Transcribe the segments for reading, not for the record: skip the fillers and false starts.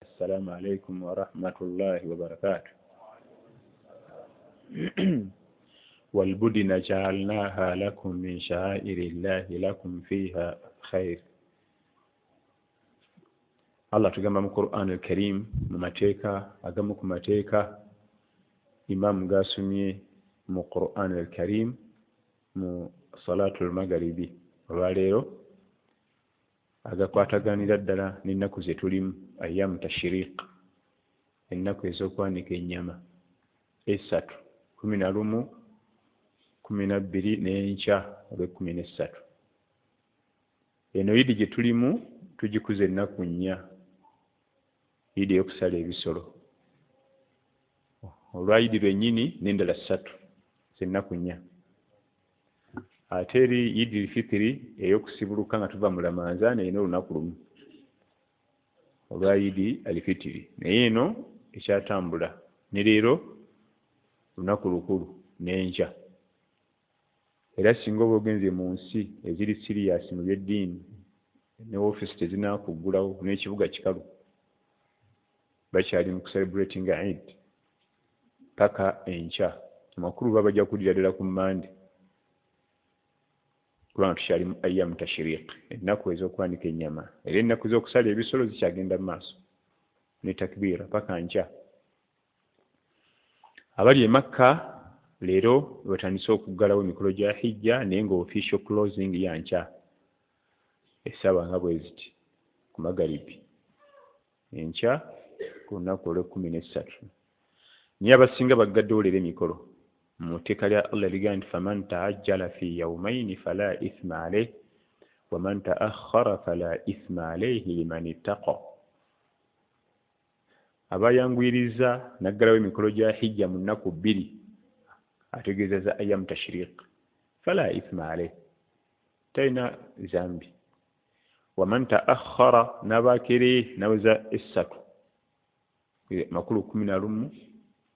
السلام عليكم ورحمة الله وبركاته. والبدن جعلناها لكم من شعائر الله لكم فيها خير. Allah tugamba mu Qur'an al-Karim mu mateeka agamu ku mateeka Imam gasumye mu Qur'an al-Karim mu salatul magharibi olwaleero agakwataganira ddala n'ennaku ze tulimu ayyamu tashriq, ennaku ez'okwanika ennyama esatu 11, 12 n'enkya olw'13. Eno yidi gye tulimu tugikuza ennaku nnya, yidi y'okusala ebisolo. Olwayidi lwennyini n'endala 3 z'ennaku nnya. Ate eri yidi fitiri ey'okusibuluka nga tuva mu Ramadhan erina olunaku lumu olwayidi alifitiri, naye eno ekyatambula ne leero lunaku lukulu n'enkya. Era singa oba ogenze mu nsi eziri siriyasi mu byeddiini ne woofiisi tezinakuggulawo n'ekibuga kikalu, bakyali mu kucelebrating Eid paka enkya. Amakulu baba bajja kuddira ddala ku Mande kubanga tukyali mu ayyamu tashriq, ennaku ez'okwanika ennyama. Era ennaku z'okusala ebisolo zikyagenda mu maaso ne takbiira paka nkya. Abali e Makka leero batandise okuggalawo emikolo gya hijja, naye nga official closing ya nkya essaawa nga bwe ziti ku magharibi enkya ku lunaku olw'13. Naye abasinga baggaddewo leero emikolo mu tteeka lya Allah liga nti faman taajjala fi yawmayni fala ithma alayhi wa man ta'akhkhara fala ithma alayhi liman ittaqa. Abayanguyiriza naggalawo emikolo gya hijja mu nnaku 2 ategeeza za ayyamu tashriq fala ithma alayhi, talina zambi. Wa man ta'akhkhara n'abakere naweza 3 makulu 11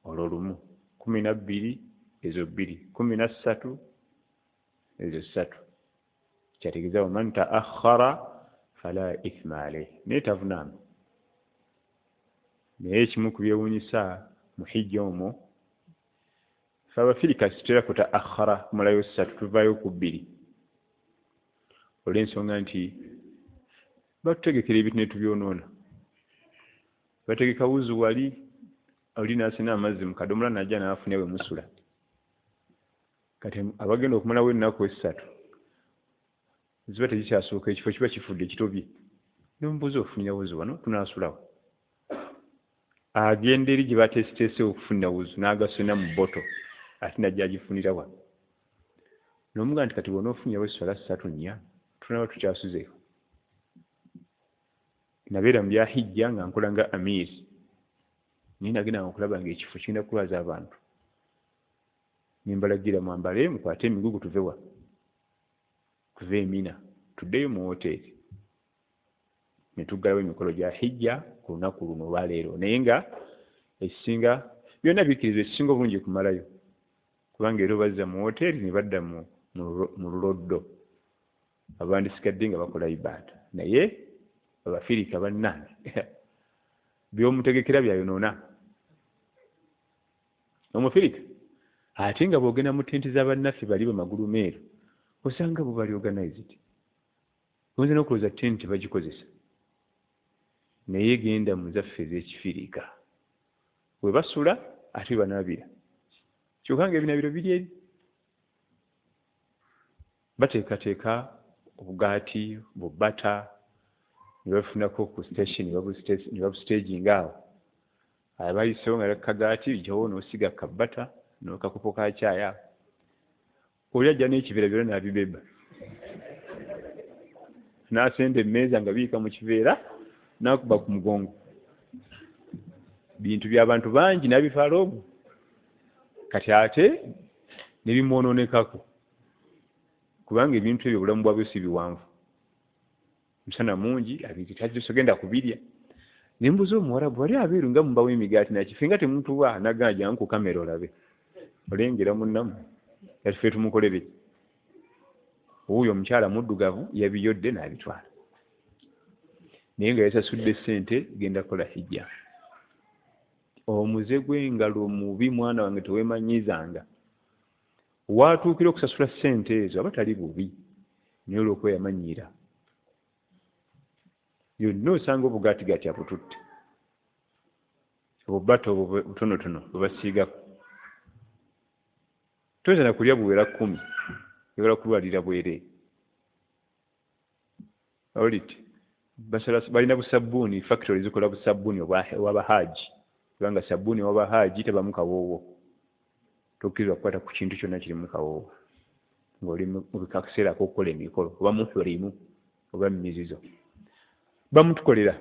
olwo lumu, 12 ezo 2, 13 ezo 3. Kyategeeza wa man ta'akhkhara fala ithma alayhi, naye tavunaana. Naye ekimu ku byewuunyisa mu hijja omwo fe Abafirika situtera ku ta'akhkhara kumalayo 3 tuvaayo ku 2 olw'ensonga nti batutegekera ebintu ne tubyonoona. Bategeka wuzu wali oli n'asena amazzi mu kadomola n'ajja n'afuna we musula. Kati abagenda okumalawo ennaku 3 ziba tezikyasooka, ekifo kiba kifudde kitobye. N'omubuuza ofunira wuzu wano tunaasulawo. Agenda eri gye bateesiteese okufunira wuzu n'agasena mu bboto ate najja agifunira wa. N'omugaa nti kati wonoofunirawo esswala 3 nnya tunaba tukyasuzeeko. Nabeera mu bya hijja nga nkola nga amiiri, naye nagenda okulaba ng'ekifo kirina kulwaza abantu. Nimbalagira mwambale mukwate emigugu tuve wa, tuve Mina tuddeyo mu woteeri ne tuggalawo emikolo gya hijja ku lunaku luno olwaleero. Naye nga ekisinga byonna bikkiriza, ekisinga obulungi kumalayo kubanga era bazza mu woteeri ne badda mu luloddo abandisigadde nga bakola ibaada. Naye Abafirika bannange by'omutegekera byayonoona. Omufirika ate nga bw'ogenda mu tenti z'abannaffe bali bamagulu meeru osanga bo bali organized, oyinza n'okulowooza tenti bagikozesa. Naye genda mu zaffe ez'Ekifirika we basula ate banabira, kyokka nga ebinabiro biri eri. Bateekateeka obugaati bubbata ne bafunako ku station ne babusitaginga awo. Abayisewo nga kagaati ijjawo n'osiga kabbata n'akakopo ka caayi awo. Oli ajja n'ekiveera byonna n'abibeba n'asenda emmeeza nga biika mu kiveera n'akuba ku mugongo. Bintu by'abantu bangi n'abifaala omwo. Kati ate ne bimwonoonekako kubanga ebintu ebyo obulamu bwabyo si biwanvu. Musana mungi abintu tagenda kubirya. Ne mbuza Omuwarabu wali abeeru nga mumbawo emigaati nakife nga temutuwa naganja nku kamera olabe. Olengera munnamu yatufe tumukolebe. Oyo omukyala muddugavu yabiyodde n'abitwala. naye nga yasasudde ssente genda kola hijja. Omuze gw'engalo mubi mwana wange teweemanyizanga. Waatuukira okusasula ssente ezo aba tali bubi naye olw'okuba yamanyiira. Yonna osanga obugaatigaati abututte. Obubato butonotono bwebasiigako. Toyinza na kulya buwera 10 ebala kulwalira bwereere. Oliti balina busabbuuni, factory zikola busabbuuni obw'abahaaji. Kubanga sabbuuni w'abahaaji tebamu kawoowo. Tokkirizibwa kukwata ku kintu kyonna kirimu kawoowo ng'oli mu kaseera ak'okukola emikolo oba mu hurimu oba mu mizizo. Bamutukolera.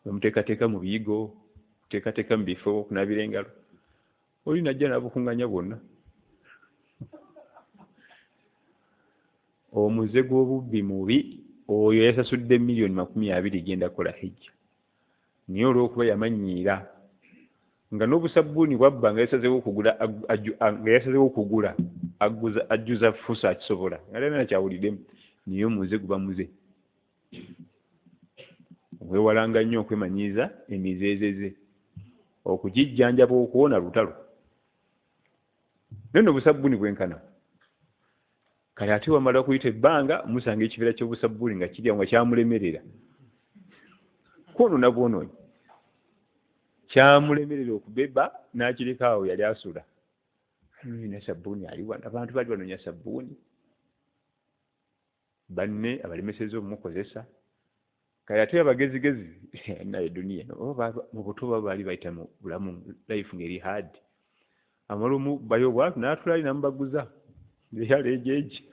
Bamuteekateeka mu biyigo, teekateeka mu bifo okunabira engalo. Oli najja n'abukuŋŋanya bwonna. Omuze gw'obubbi mubi oyo yasasudde miliyoni 20 genda kola hijja. Naye olw'okuba yamanyiira nga n'obusabbuuni bwabba nga yasazeewo okugula ajjuza fusa akisobola nga tena kyawuliddemu, naye omuze guba muze. Weewalanga nnyo okwemanyiiza emizeezeze, okugijjanjaba okuwona lutalo. Naye n'obusabbuuni bwenkana. Kale ate wamala kuyita ebbanga musanga ekibeera ky'obusabbuuni nga kirya nga kyamulemerera. Kwonoona bwonoonyi. Kyamulemerera okubeba n'akireka awo yali asula. Ne sabbuuni aliwa, abantu bali banoonya sabbuuni. Banne abalemesezza obumukozesa. Kale ate abagezigezi naye duniya mu buto baba baali bayita mu bulamu life ng'eri hard. Amalumu bayo bwatu n'atulaali namubaguza. Yaleejeeje.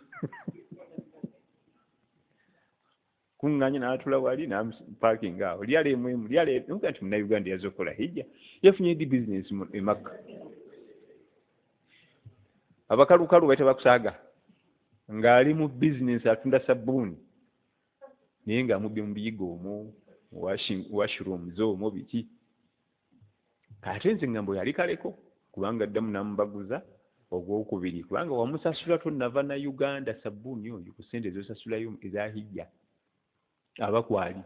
Kuŋŋaanya n'atula wali n'amupaakinga awo. Lyala emwemu, nti Munnayuganda yazze okukola hijja. Yafunye di business e Makka. Abakalukalu bayita bakusaaga. Ng'ali mu business atunda sabbuuni. Naye ng'amubye mu biyigo omwo, washrooms omwo biki. Ate nze ng'ambo yali kaleko kubanga addamu n'amubaguza ogwokubiri. Kubanga wamusasula tonnava na Uganda sabbuuni oyo ku ssente ez'osasulayo eza hijja. Abakwali.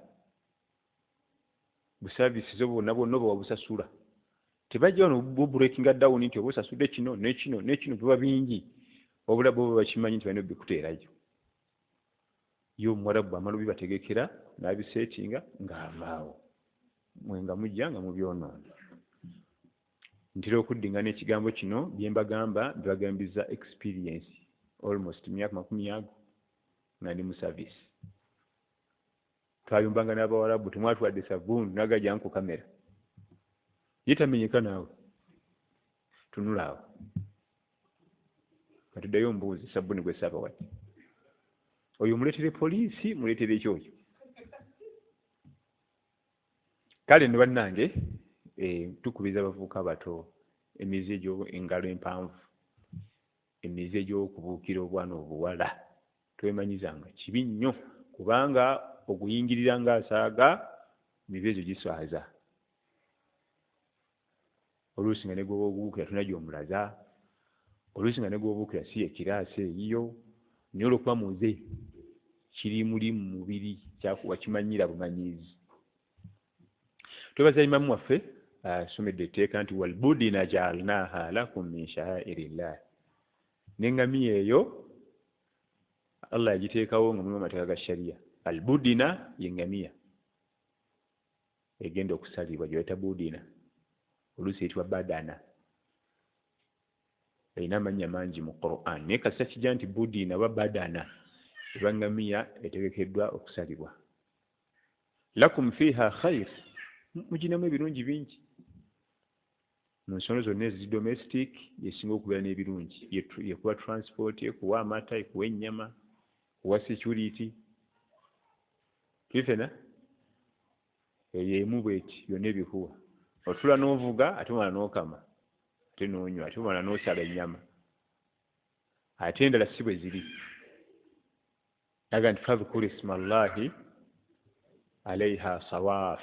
Busaavisi zo bwonna bwonna bwabusasula. Tebajja wano bubureekinga down nti oba osasudde kino n'ekino n'ekino biba bingi. Wabula bo bakimanyi nti balina obbikuteerayo. Yo Omwarabu amala bibategekera n'abiseetinga ng'avaawo. Mwe nga mujja nga mubyonoona. Ntera okuddingana ekigambo kino bye mbagamba bibagambiza experience almost myaka 50 nga ndi mu service. Twayumbanga n'Abawarabu temwatwadde sabbuuni n'agajja ku kamera. Ye tamenyeka naawe. Tunula awo. Katuddayo mbuuzi sabbuuni gwe saabawadde. Oyo muleetere poliisi, muleetere ekyoyo. Kale ne bannange tukubiriza abavubuka abato emize engalo empanvu, emize egy'okubuukira obwana obuwala. Twemanyizanga kibi nnyo kubanga okuyingirira ng'asaaga mibeezo giswaza. Oluusi nga ne gw'obuukira tuna gy'omulaza, oluusi nga ne gw'obuukira si ekiraasi eyiyo, naye olw'okuba muze kiri muli mu mubiri wakimanyira bumanyiizi. Twebaza Imamu waffe asomedde etteeka nti walbudina jaalnaha lakum min sha'airillah. N'engamiya eyo Allah yagiteekawo nga mulimu amateeka ga sharia. Albudina y'engamiya egenda okusalibwa gye bayita budina. Oluusi eyitibwa badana. Erina amannya mangi mu Qur'an. Naye kasita kijja nti budina oba badana eba ngamiya etegekeddwa okusalibwa. Lakum fiha khair. Muginamu ebirungi bingi. Mu nsonga zonna ezi domestic yesinga okubeera n'ebirungi. Yekuwa transport, yekuwa amata, yekuwa ennyama, kuwa security. Twifena? Emu bweti yonna ebikuwa. Otula n'ovuga ate omala n'okama. Ate n'onywa ate omala n'osala ennyama. Ate endala si bwe ziri. Naga nti fadhkuru ismallahi alaiha sawaaf.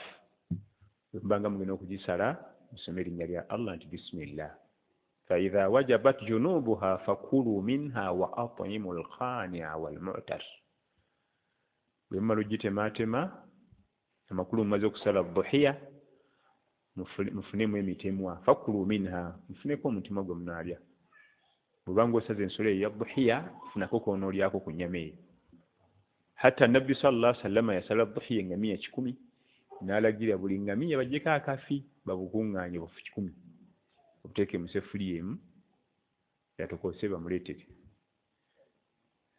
Mbanga mugenda okugisala musome erinnya lya Allah nti bismillah. Fa idha wajabat junubuha fakulu minha wa at'imu al-khani'a wal-mu'tar. Bwe mmala ogitematema amakulu mumaze okusala dhuhiya mufunemu emitemwa fakulu minha mufuneko omutima gwe munaalya bwebanga osaze ensolo eyo ya dhuhiya funako koonoolyako ku nnyama eyo hatta nabbi sallallahu alaihi wasallam yasala dhuhiya engamiya 100 n'alagira buli ngamiya bajjeko akafi babukuŋŋaanye bufu 100 obuteeke mu sefuliya emu yatokose bamuleetere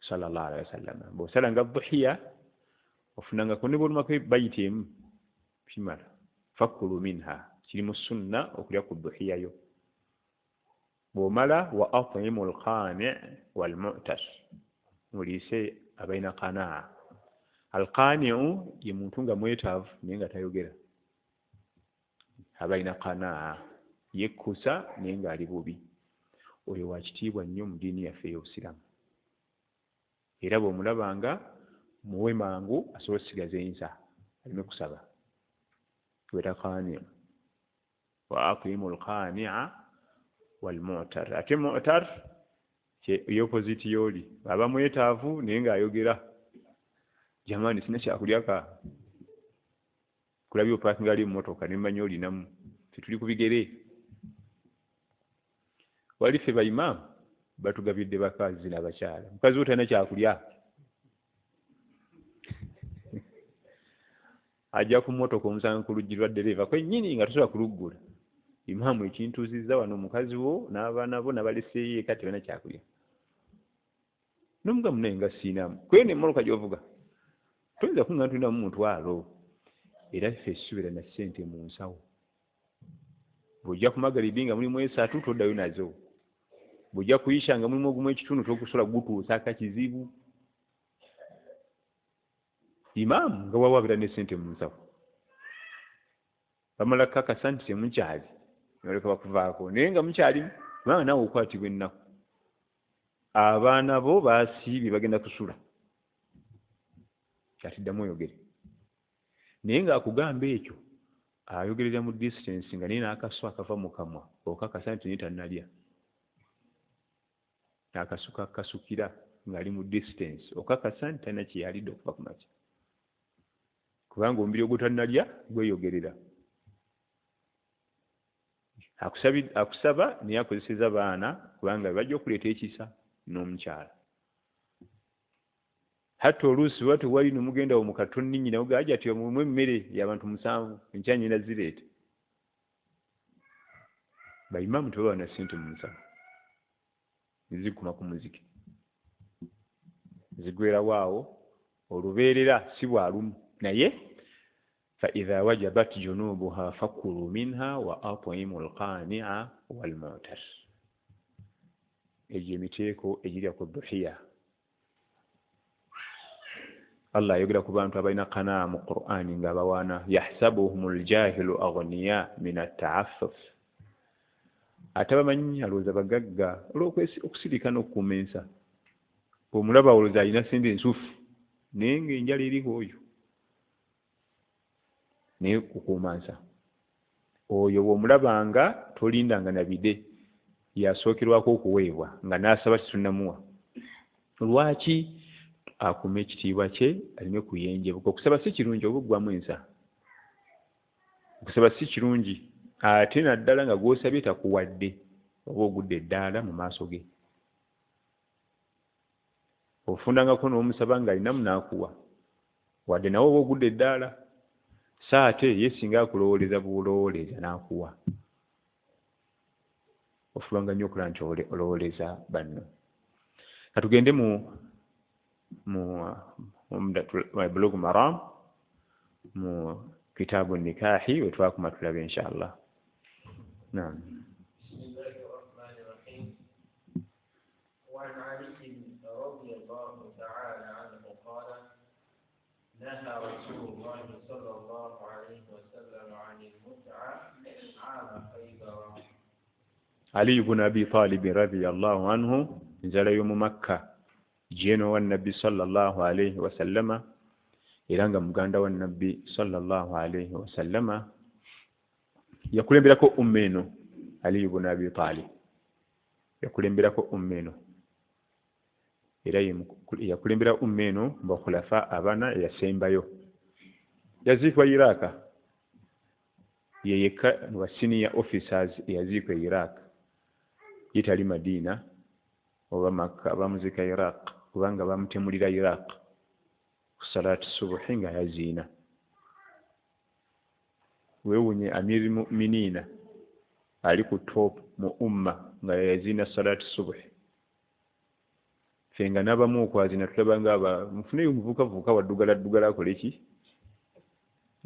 sallallahu alaihi wasallam bw'osalanga dhuhiya ofunangako ne bw'olumako bayita emu kimala fakulu minha kiri mu sunna okulya ku dhuhiya yo bw'omala wa at'imu al-qani' wal-mu'tar muliise abalina qanaa al-qani'u ye muntu nga mwetaavu naye nga tayogera abalina qanaa yekkusa naye ng'ali bubi oyo wa kitiibwa nnyo mu ddiini yaffe ey'obusiraamu era bw'omulabanga muwe mangu asobola okusigaza ensa aleme kusaba weta qani'u wa at'imu al-qani'a wal-mu'tar ate mu'tar ye opposite yoli aba mwetaavu naye ng'ayogera jamani sina kyakulyaka kulabye opakinga ali mmotoka ne mmanya olinamu tetuli ku bigere wali ffe baimaamu batugabidde bakazi n'abakyala mukazi wo talina kyakulya ajja ku mmotoka omusanga ku luggi lwa ddereeva kwennyini nga tosobola kuluggula imaamu ekintuuzizza wano omukazi wo n'abaana bo nabaleseeyo eka tebalina kyakulya n'omugamu naye nga siinamu kwene emmoloka gy'ovuga toyinza kunga tulinamu mutwalo era ffe essuubira na ssente mu nsawo bw'ojja ku magalibi nga mulimu 3 toddayo nazo bw'ojja kuyisha nga mulimu ogumu ekitundu tokusobola gutuusaka kizibu imaamu nga wawaabira ne ssente mu nsawo bamala kakasa nti temukyali noleka bakuvaako naye nga mukyalimu kubanga naawe okwatibwa ennaku abaana bo baasiibye bagenda kusula kyatiddamu oyogere naye ng'akugamba ekyo ayogerera mu distance nga naye n'akasu akava mu kamwa okakasa nti naye tannalya n'akasu kakasukira ng'ali mu distance okakasa nti talina kyeyalidde okuva ku makya kubanga omubiri ogutannalya gweyogerera akusaba naye akozeseza baana kubanga bajja okuleeta ekisa n'omukyala hatta oluusi bwe tewali nomugenda wo mukatonni nnyina ogaja ati omumwe emmere y'abantu 7 enkya nnyina zireeta baimaamu tebaba na ssente mu nsawo nizikuma ku muziki zigwerawo awo olubeerera si bwalumu naye فإذا وجبت جنوبها فكلوا منها وأطعموا القانع والمعتر ejo emiteeko egirya ku dhuhiya Allah ayogera ku bantu abalina qanaa mu Qur'ani ng'abawaana yahsabuhum aljahilu aghniya min at-ta'affuf ate bamanyi alowooza bagagga olw'okusirika n'okukuuma ensa bw'omulaba olowooza alina sente ensufu naye ng'enjala eriho oyo naye kukuuma nsa oyo bw'omulabanga tolindanga na bide yasookerwako okuweebwa nga n'asaba kitunnamuwa lwaki akuuma ekitiibwa kye aleme kuyenjebuka okusaba si kirungi oba oggwamu ensa okusaba si kirungi ate naddala nga gw'osabye takuwadde oba ogudde eddaala mu maaso ge ofundangako n'omusaba ng'alinamu n'akuwa wadde nawe oba ogudde eddaala saate ye singa akulowooleza bulowooleza n'akuwa ofubanga nnyo okulaba nti olowooleza banno katugende mu Bulugh Maram mu kitaabu nikaahi we twakuma tulabe inshallah. Naam. وعن علي رضي الله تعالى عنه قال نهى رسول الله صلى الله عليه وسلم عن المتعة عام خيبر. علي بن أبي طالب رضي الله عنه نزل يوم مكة جينو والنبي صلى الله عليه وسلم إلى مغاندا والنبي صلى الله عليه وسلم يقول بلكو أمينو علي بن أبي طالب يقول بلكو أمينو era yakulembera ummeno mbakhulafa abana yasembayo yaziikwa Iraq ye yekka wa senior officers yaziikwa Iraq yitali Madina oba Makka bamuzika Iraq kubanga bamutemulira Iraq ku salati subuhi nga yaziina weewunye Amiri Mu'minina ali ku top mu umma nga yaziina salati subuhi fenga n'abamu okwazina tulabanga mufune omuvukavuka waddugala akole ki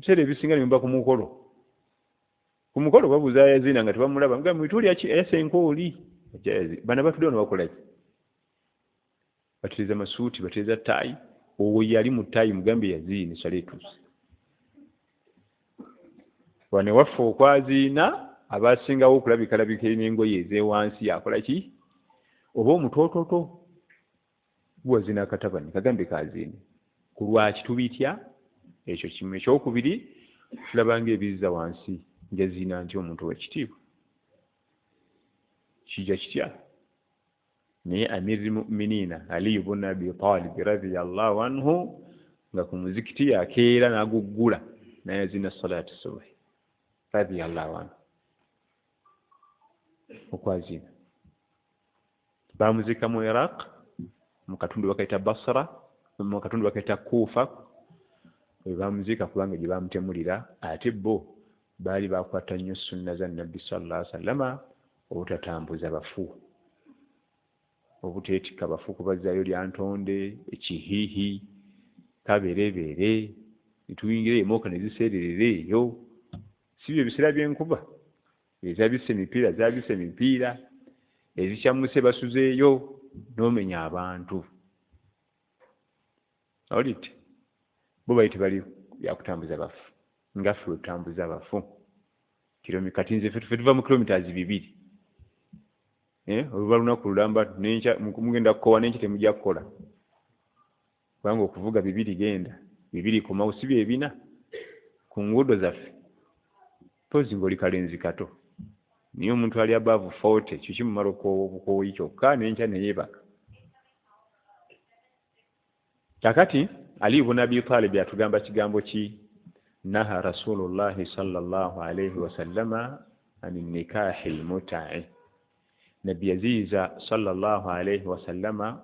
ebiseera ebisinga ne mba ku mukolo babuuza yaziina nga tebamulaba nga mwituli yasenkooli bana batudde wano bakola ki batereeza masuuti batereeza taayi owo yali mu taayi mugambe yaziina esala etuuse wane waffe okwaziina abasingawo okulabika n'engoye ez'ewansi yakola ki oba omutoototo guwaziina akatabani kagambe kaziine ku lwaki tubitya ekyo kimu ekyokubiri tulabanga ebizza wansi njaziina nti omuntu w'ekitiibwa kijja kitya naye Amiri Mu'minina Ali ibn Abi Talib radiyallahu anhu nga ku muzikiti yakeera n'aguggula nayaziina salati subuhi radiyallahu anhu okwaziina bamuzika mu Iraq mu katundu bakaita Basra mu katundu bakaita Kufa we bamuzika kubanga gye bamutemulira ate bo baali bakwata nnyo sunna za Nabbi sallallahu alaihi wasallama obutatambuza bafu obuteetika bafu kubazaayo lya ntonde ekihiihi kabereebere nituyingira emooka ne ziseererera eyo si byo biseera by'enkuba ezabise emipiira ezikyamuse basuzeeyo n'omenya abantu olite bo baite bali yakutambuza bafu nga ffe tutambuza bafu kati nze ffe tuva mu kilometers 2 oluba lunaku lulamba mugenda kukowa n'enkya temujja kukola kubanga okuvuga 2 genda 2 komawo si bye 4 ku nguudo zaffe pozi ng'oli kalenzi kato niyo omuntu ali above 40 kyo kimumala obukoyi kyokka n'enkya neyeebaka kakati Ali ibn Abi Talib yatugamba kigambo ki naha Rasulullahi sallallahu alayhi wasallama ani nikahi almuta'i Nabi yaziiza sallallahu alayhi wasallama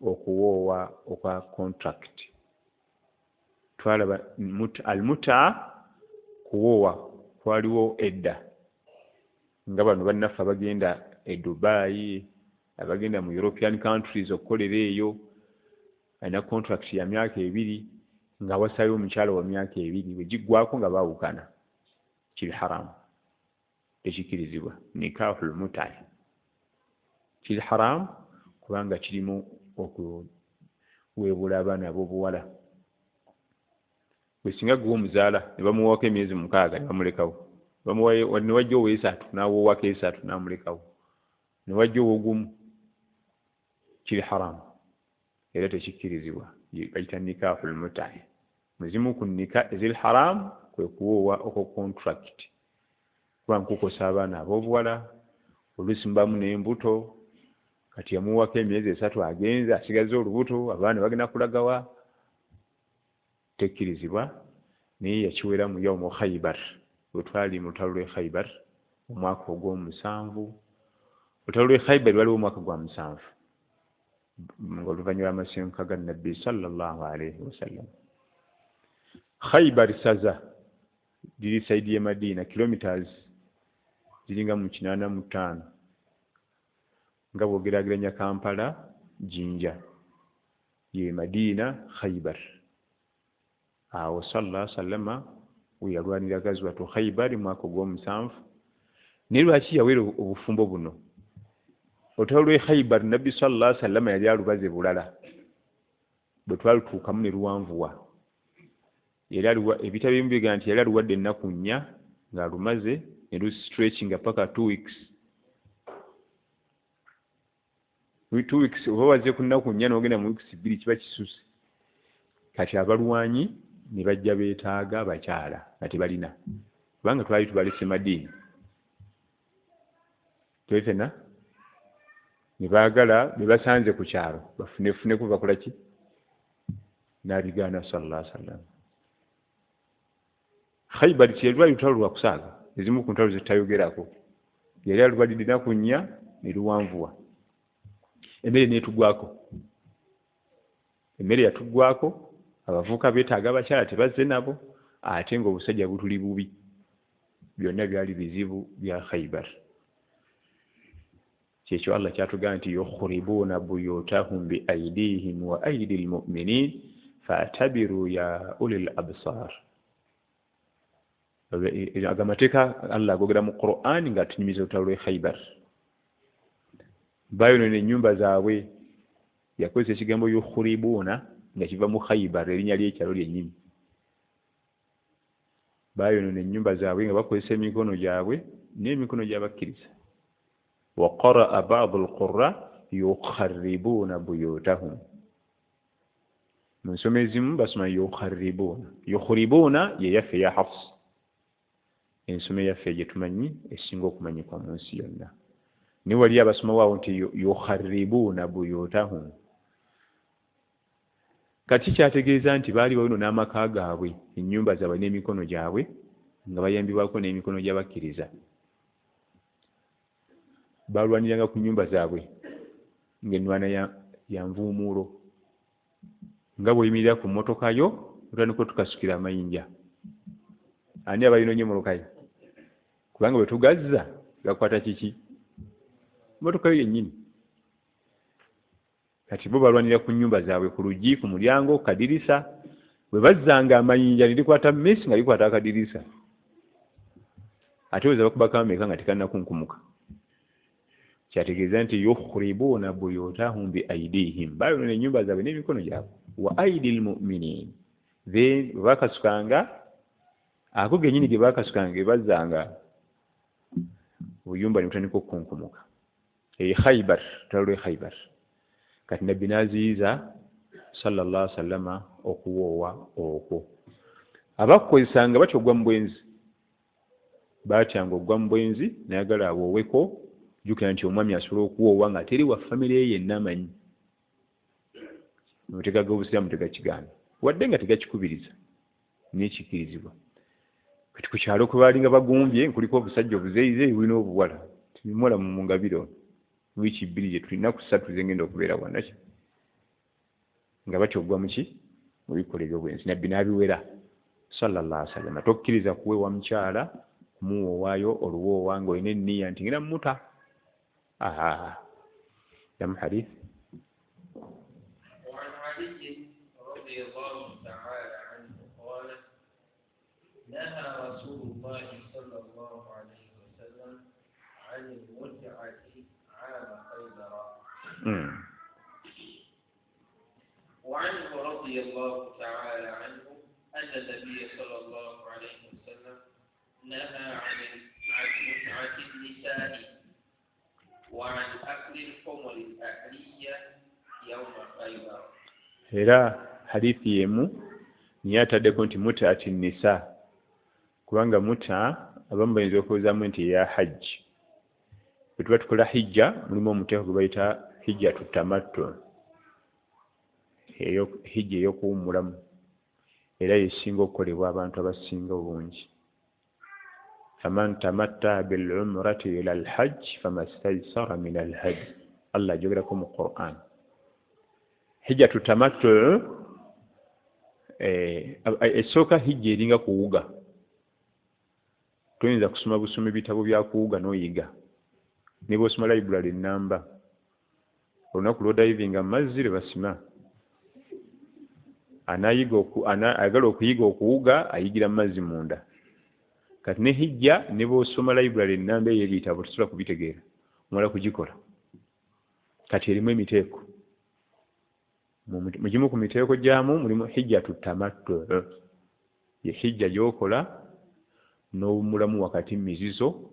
okuwoowa okwa contract twalaba almuta'a kuwoowa kwaliwo edda nga bano bannaffe abagenda e Dubai abagenda mu European countries okukolera eyo alina contract ya myaka 2 nga wasayo omukyalo wa myaka 2 bwe giggwako nga baawukana kiri haramu tekikirizibwa nikahul mutai kiri haramu kubanga kirimu okuweebula abaana ab'obuwala bwe singa gwe omuzaala ne bamuwako emyezi 6 ne bamulekawo ne wajja oweesatu n'awoowako 3 n'amulekawo ne wajja owogumu kiri haramu era tekikirizibwa bayita nikahul mutai muzimu ku nika ezil haram kwe kuwoowa oko contract kubanga kukosa abaana ab'obuwala oluusi mbamu n'embuto kati yamuwako emyezi 3 agenze asigaze olubuto abaana bagenda kulagawa tekirizibwa naye yakiwera mu yawmu Khaybar bwe twali mu lutalo lw'e Khaybar omwaka ogw'omusanvu olutalo lw'e Khaybar waliwo omwaka gwa 7 ng'oluvannyuma lw'amasenka ga Nabbi sallallahu alayhi wasallam Khaybar saza liri saidi ya Madina kilometers ziringa mu 85 nga bw'ogeraageranya Kampala Jinja ye Madina Khaybar awo sallallahu alayhi wasallama we yalwanira gazwatu Khaybar mwaka ogw'omusanvu naye lwaki yaweera obufumbo buno olutalo lw'e Khaybar Nabbi sallallahu alayhi wasallama yali alubaze bulala bwe twalutuukamu ne luwanvuwa ebitabo ebimu biga nti yali aluwadde ennaku 4 ng'alumaze ne lustretchinga paka 2 weeks 2 weeks oba waze ku nnaku 4 n'ogenda mu weeks 2 kiba kisuse kati abalwanyi ne bajja beetaaga abakyala nga tebalina kubanga twali tubalese Madina twefena ne baagala ne basanze ku kyalo bafunefune kuva kulaki n'abigaana sallallahu alayhi wasallam Khaybar kyelwali lutalo lwa kusaaga ezimu ku ntalo zitayogerako yali alubadde ennaku nnya ne luwanvuwa emmere neetugwako emmere yatugwako abavubuka beetaaga abakyala tebazze nabo ate ng'obusajja butuli bubi byonna byali bizibu bya Khaybar kyekyo Allah kyatugamba nti yukhribuuna buyutahum bi aydihim wa aydi almu'minin fa'tabiru ya ulil absar agamateeka Allah agogera mu Qur'an nga tunyumiza olutalo lw'e Khaybar bayonoona ennyumba zaabwe yakozesa ekigambo yukhribuuna nga kiva mu Khaybar erinnya ly'ekyalo lyennyini bayonoona ennyumba zaabwe nga bakozesa emikono gyabwe n'emikono gy'abakkiriza wa qara'a ba'du al-qurra yukharribuuna buyutahum mu nsoma ezimu basoma yukhribuuna ye yaffe ya Hafs ensoma yaffe gye tumanyi esinga okumanyikwa mu nsi yonna ne wali abasoma waawo nti yukharribuuna buyutahum kati kyategeeza nti baali bayonoona amaka gaabwe ennyumba zaabwe n'emikono gyabwe nga bayambibwako n'emikono gy'abakkiriza balwaniranga ku nnyumba zaabwe ng'ennwana ya nvuumuulo nga bw'oyimirira ku mmotoka yo otandika tukasukira amayinja ani abayinoonye molokayo kubanga bwe tugazza gakwata kiki mmotoka yo yennyini kati bo balwanira ku nnyumba zaabwe ku luggi ku mulyango kadirisa bwe bazzanga amayinja ne likwata mmesi nga likwata akadirisa ate weza bakubako ameka nga tekannakunkumuka kyategeeza nti yukhribuuna buyutahum bi aydihim bayonoona ennyumba zaabwe n'emikono gyabwe wa aydi almu'minin bwe bakasukanga ako gennyini ge bakasukanga ge bazzanga obuyumba ne butandika okukunkumuka Khaybar lutalo lw'e Khaybar kati nabbi n'aziyiza sallallahu alaihi wasallama okuwoowa okwo abakukozesanga batyo ogwa mu bwenzi baatyanga ogwa mu bwenzi nayagala awooweko jjukira nti omwami asobola okuwoowa nga teri wa famire ye yenna amanyi amateeka g'obusiraamu tegakigaana wadde nga tegakikubiriza n'ekikirizibwa kati ku kyalo kwe baali nga bagumbye nkuliko obusajja obuzeyizeyi bulina obuwala tibimola mu ngabiro wiiki bbiri gye tulina ku ssatu zengenda okubeera wanaki nga batyogwa muki mu bikola ebyobwenzi nabbi n'abiwera sallallahu alaihi wasallam tokkiriza kuweewa mukyala kumuwoowaayo oluwoowa ng'olina enniya nti ngenda mmuta yamu hadith وعن علي رضي الله تعالى عنه قال نهى رسول الله صلى الله عليه وسلم عن المتعة عام خيبر وعنه رضي الله تعالى عنه أن النبي صلى الله عليه وسلم نهى عن متعة النساء وعن أكل الخمر الأهلية يوم خيبر. era hadithi yemu niyo ataddeko nti mutaati nisa kubanga muta abamu bayinza okuwozaamu nti eya hajji bwe tuba tukola hijja mulimu omuteeko gwe bayita hijja tutamattu hijja ey'okuwummulamu era yesinga okukolebwa abantu abasinga obungi faman tamatta bil umrati ila al hajj famastaysara min al hadi Allah ajogerako mu Qur'an hijja tutamattu esooka hijja eringa kuwuga toyinza kusoma busoma ebitabo bya kuwuga n'oyiga ne bw'osoma library ennamba olunaku lw'odayivinga mu mazzi lwe basima ayagala okuyiga okuwuga ayigira mu mazzi munda kati ne hijja ne bw'osoma library ennamba eyo ebitabo tosobola kubitegeera omala kugikola kati erimu emiteeko mugimu ku miteeko gyamu mulimu hijja tutamattu ye hijja gy'okola n'owummulamu wakati mizizo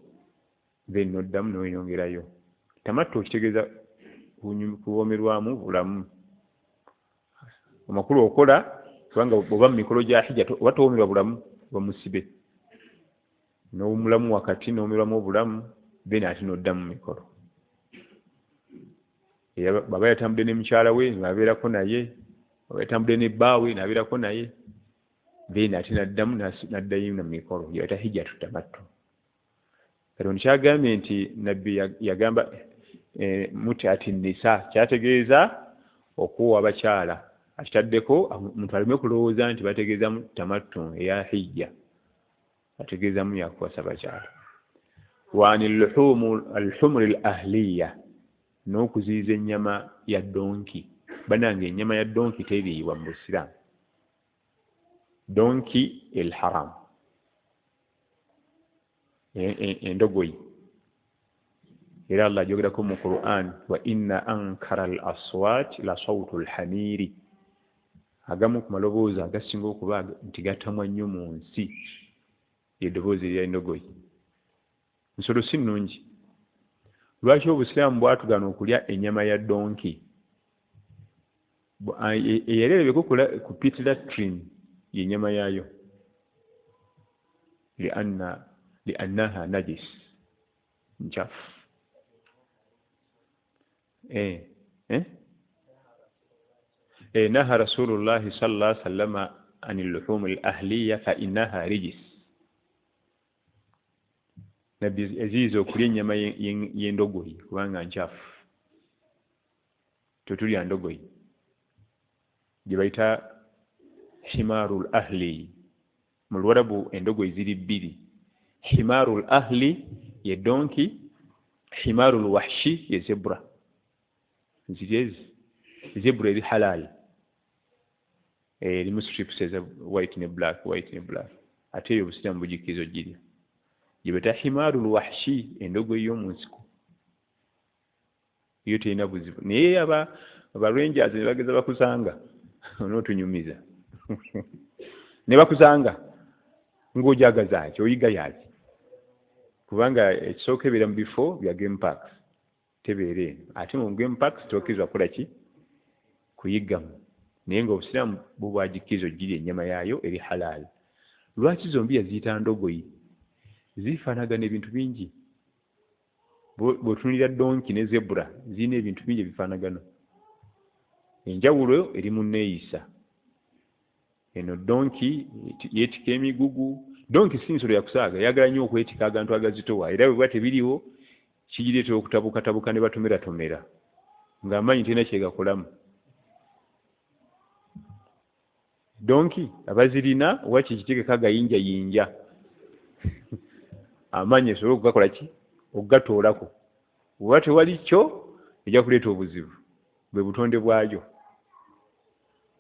then n'oddamu n'oyongerayo tamattu okitegeeza kuwoomerwamu bulamu amakulu okola kubanga bw'oba mu mikolo gya hijja oba towoomerwa bulamu oba musibe n'owummulamu wakati n'owoomerwamu obulamu then ate n'oddamu mikolo baba yatambudde ne mukyala we ng'abeerako naye oba yatambudde ne bbaawe n'abeerako naye then ate n'addayo na mikolo yata hijjatu tamattu. Katonda kyagambye nti nabbi yagamba mut'ati nisa kyategeeza okuwa abakyala akitaddeko omuntu aleme kulowooza nti bategeezamu tamattu eya hijja, bategeezamu yakuwasa bakyala. Wa al-humur al-ahliya, n'okuziyiza ennyama ya donki. Banange ennyama ya donki teriibwa mu Busiraamu. Donki el haram, endogoyi. Era Allah ajogerako mu Qur'an, wa inna ankara al-aswat la sawtu al-hamiri. Agamu ku maloboozi agasinga okuba nti gatamwa nnyo mu nsi eddoboozi lya endogoyi. Nsolo si nnungi. Lwaki Obusiraamu bwatugaana okulya ennyama ya donki? Eyalerebe ku pit latrine y'ennyama yaayo. li'annaha najis, nchafu. Naha Rasulullahi sallallahu alaihi wasallam anil luhum al-ahliya fa innaha rijis. Nabbi azizo okulya ennyama y'endogoyi kubanga nchafu. Tetulya ndogoyi gye bayita himarul ahli. Mu Luwarabu endogoyi ziri bbiri. Himarul ahli ye donki, himarul wahshi ye zebra. Zebra eri halal. Erimu strips eza white ne black. Ate eyo Obusiraamu bugikkiriza ogirya. Gye bayita himarul wahshi, endogoyi y'omu nsiko. Iyo terina buzibu. Naye abalwenjazi ne bageza bakusanga onootunyumiza. Ne bakusanga ng'ojagaza ki, oyiga yaki. Kubanga ekisooka ebeera mu bifo bya game parks. Tebeera eno. Ate mu game parks tokkirizibwa kukola ki? Kuyiggamu. Naye ng'Obusiraamu bubwagikkiriza ogirya ennyama yaayo eri halal. Lwaki zombi yaziyita ndogoyi? Zifaanagana ebintu bingi. Bw'otunuulira donki ne zebra zirina ebintu bingi ebifaanagano. Enjawulo eri mu nneeyisa. Eno donki yeetika emigugu. Donki si nsolo yakusaaga, yagala nnyo okwetika agantu agazitowa. Era bwe bwa tebiriwo kigireetera okutabukatabuka ne batomeratomera ng'amanyi terina kyegakolamu. Donki abazirina waki kitegeka agayinjayinja amanyi esobole okugakola ki? Okugatoolako. Bw'oba tewali kyo ejja kuleeta obuzibu. Bwe butonde bwayo.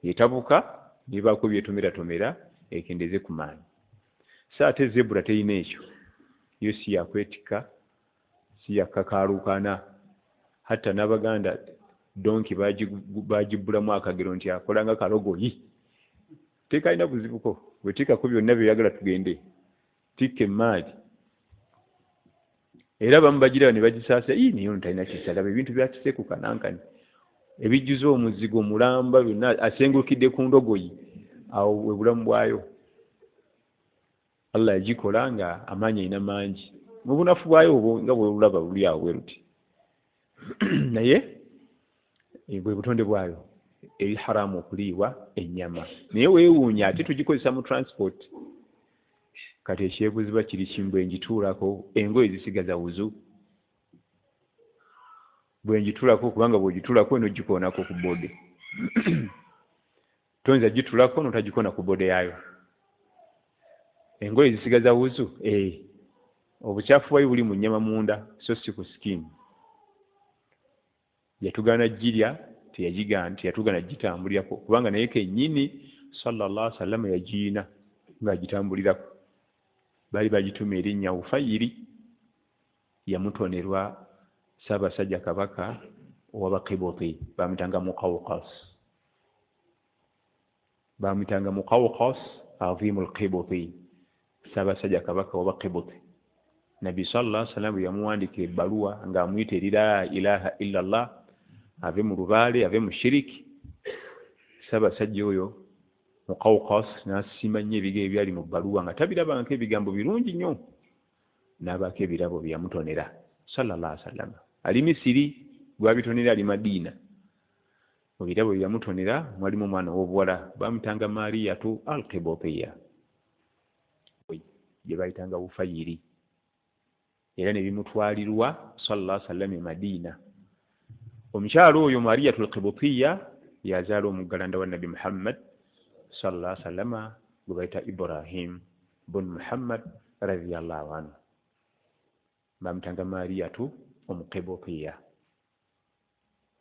Etabuka nebaako byetomeratomera ekendeze ku maanyi. Ate zebra terina ekyo. Yo si yakwetika, si yakakaalukana. Hatta n'Abaganda donki bagibbulamu akagero nti akola nga kalogoyi. Tekalina buzibuko. Bwetikako byonna byeyagala tugende. Tikka emaali. Era abamu bagiraba ne bagisaasa, niyo ntalina kisalaba, ebintu byakise ku kanankani. Ebijjuza omuzigo mulamba byonna asengukidde ku ndogoyi. Awo bwe bulamu bwayo. Allah yagikola nga amaanyi alina mangi. Mu bunafu bwayo nga bwe bulaba buli awo bwe ruti. Naye bwe butonde bwayo eri haramu okuliibwa ennyama. Naye weewuunya ate tugikozesa mu transport. Kati ekyebuziba kiri kimu bwe ngituulako engoye zisigaza wuzu. Bwe ngituulako kubanga bw'ogituulako eno gikoonako ku bode. Tonza gituulako n'otagikoona ku bode yaayo. Engoye zisigaza wuzu. Obukyafu bwayo buli mu nnyama munda so si ku skin. Yatugaana girya teyatugaana gitambulirako kubanga naye kennyini sallallahu alaihi wasallam yagiina ng'agitambulirako. Bali bagituma erinnya Ufayiri, yamutonerwa Ssaabasajja Kabaka ow'Abakiboti, bamutanga Muqawqas azimul Qiboti, Ssaabasajja Kabaka ow'Abakiboti. Nabbi sallallahu alaihi wasallam yamuwandikira ebbaluwa ng'amuyita eri la ilaha illa Allah, ave mu lubaale, ave mu shiriki. Ssaabasajja oyo Muqawqas n'asima nnyo ebigere ebyali mu bbaluwa nga tabirabangako ebigambo birungi nnyo. N'abaako ebirabo bye yamutonera sallallahu alaihi wasallam. Ali Misiri gwabitonera ali Madiina. mu birabo byamutonera mwalimu omwana w'obuwala bamutanga Mariyatu al-Qibtiyya gye bayitanga Bufayiri, era ne bimutwalirwa sallallahu alaihi wasallam e Madiina. Omukyalo oyo Mariyatu al-Qibtiyya yazaala omuggalanda wa Nabi Muhammad sallallahu alaihi wasallam gwe bayita Ibrahim bin Muhammad radiyallahu anhu. Bamutanga Mariyatu Omuqibtiyya,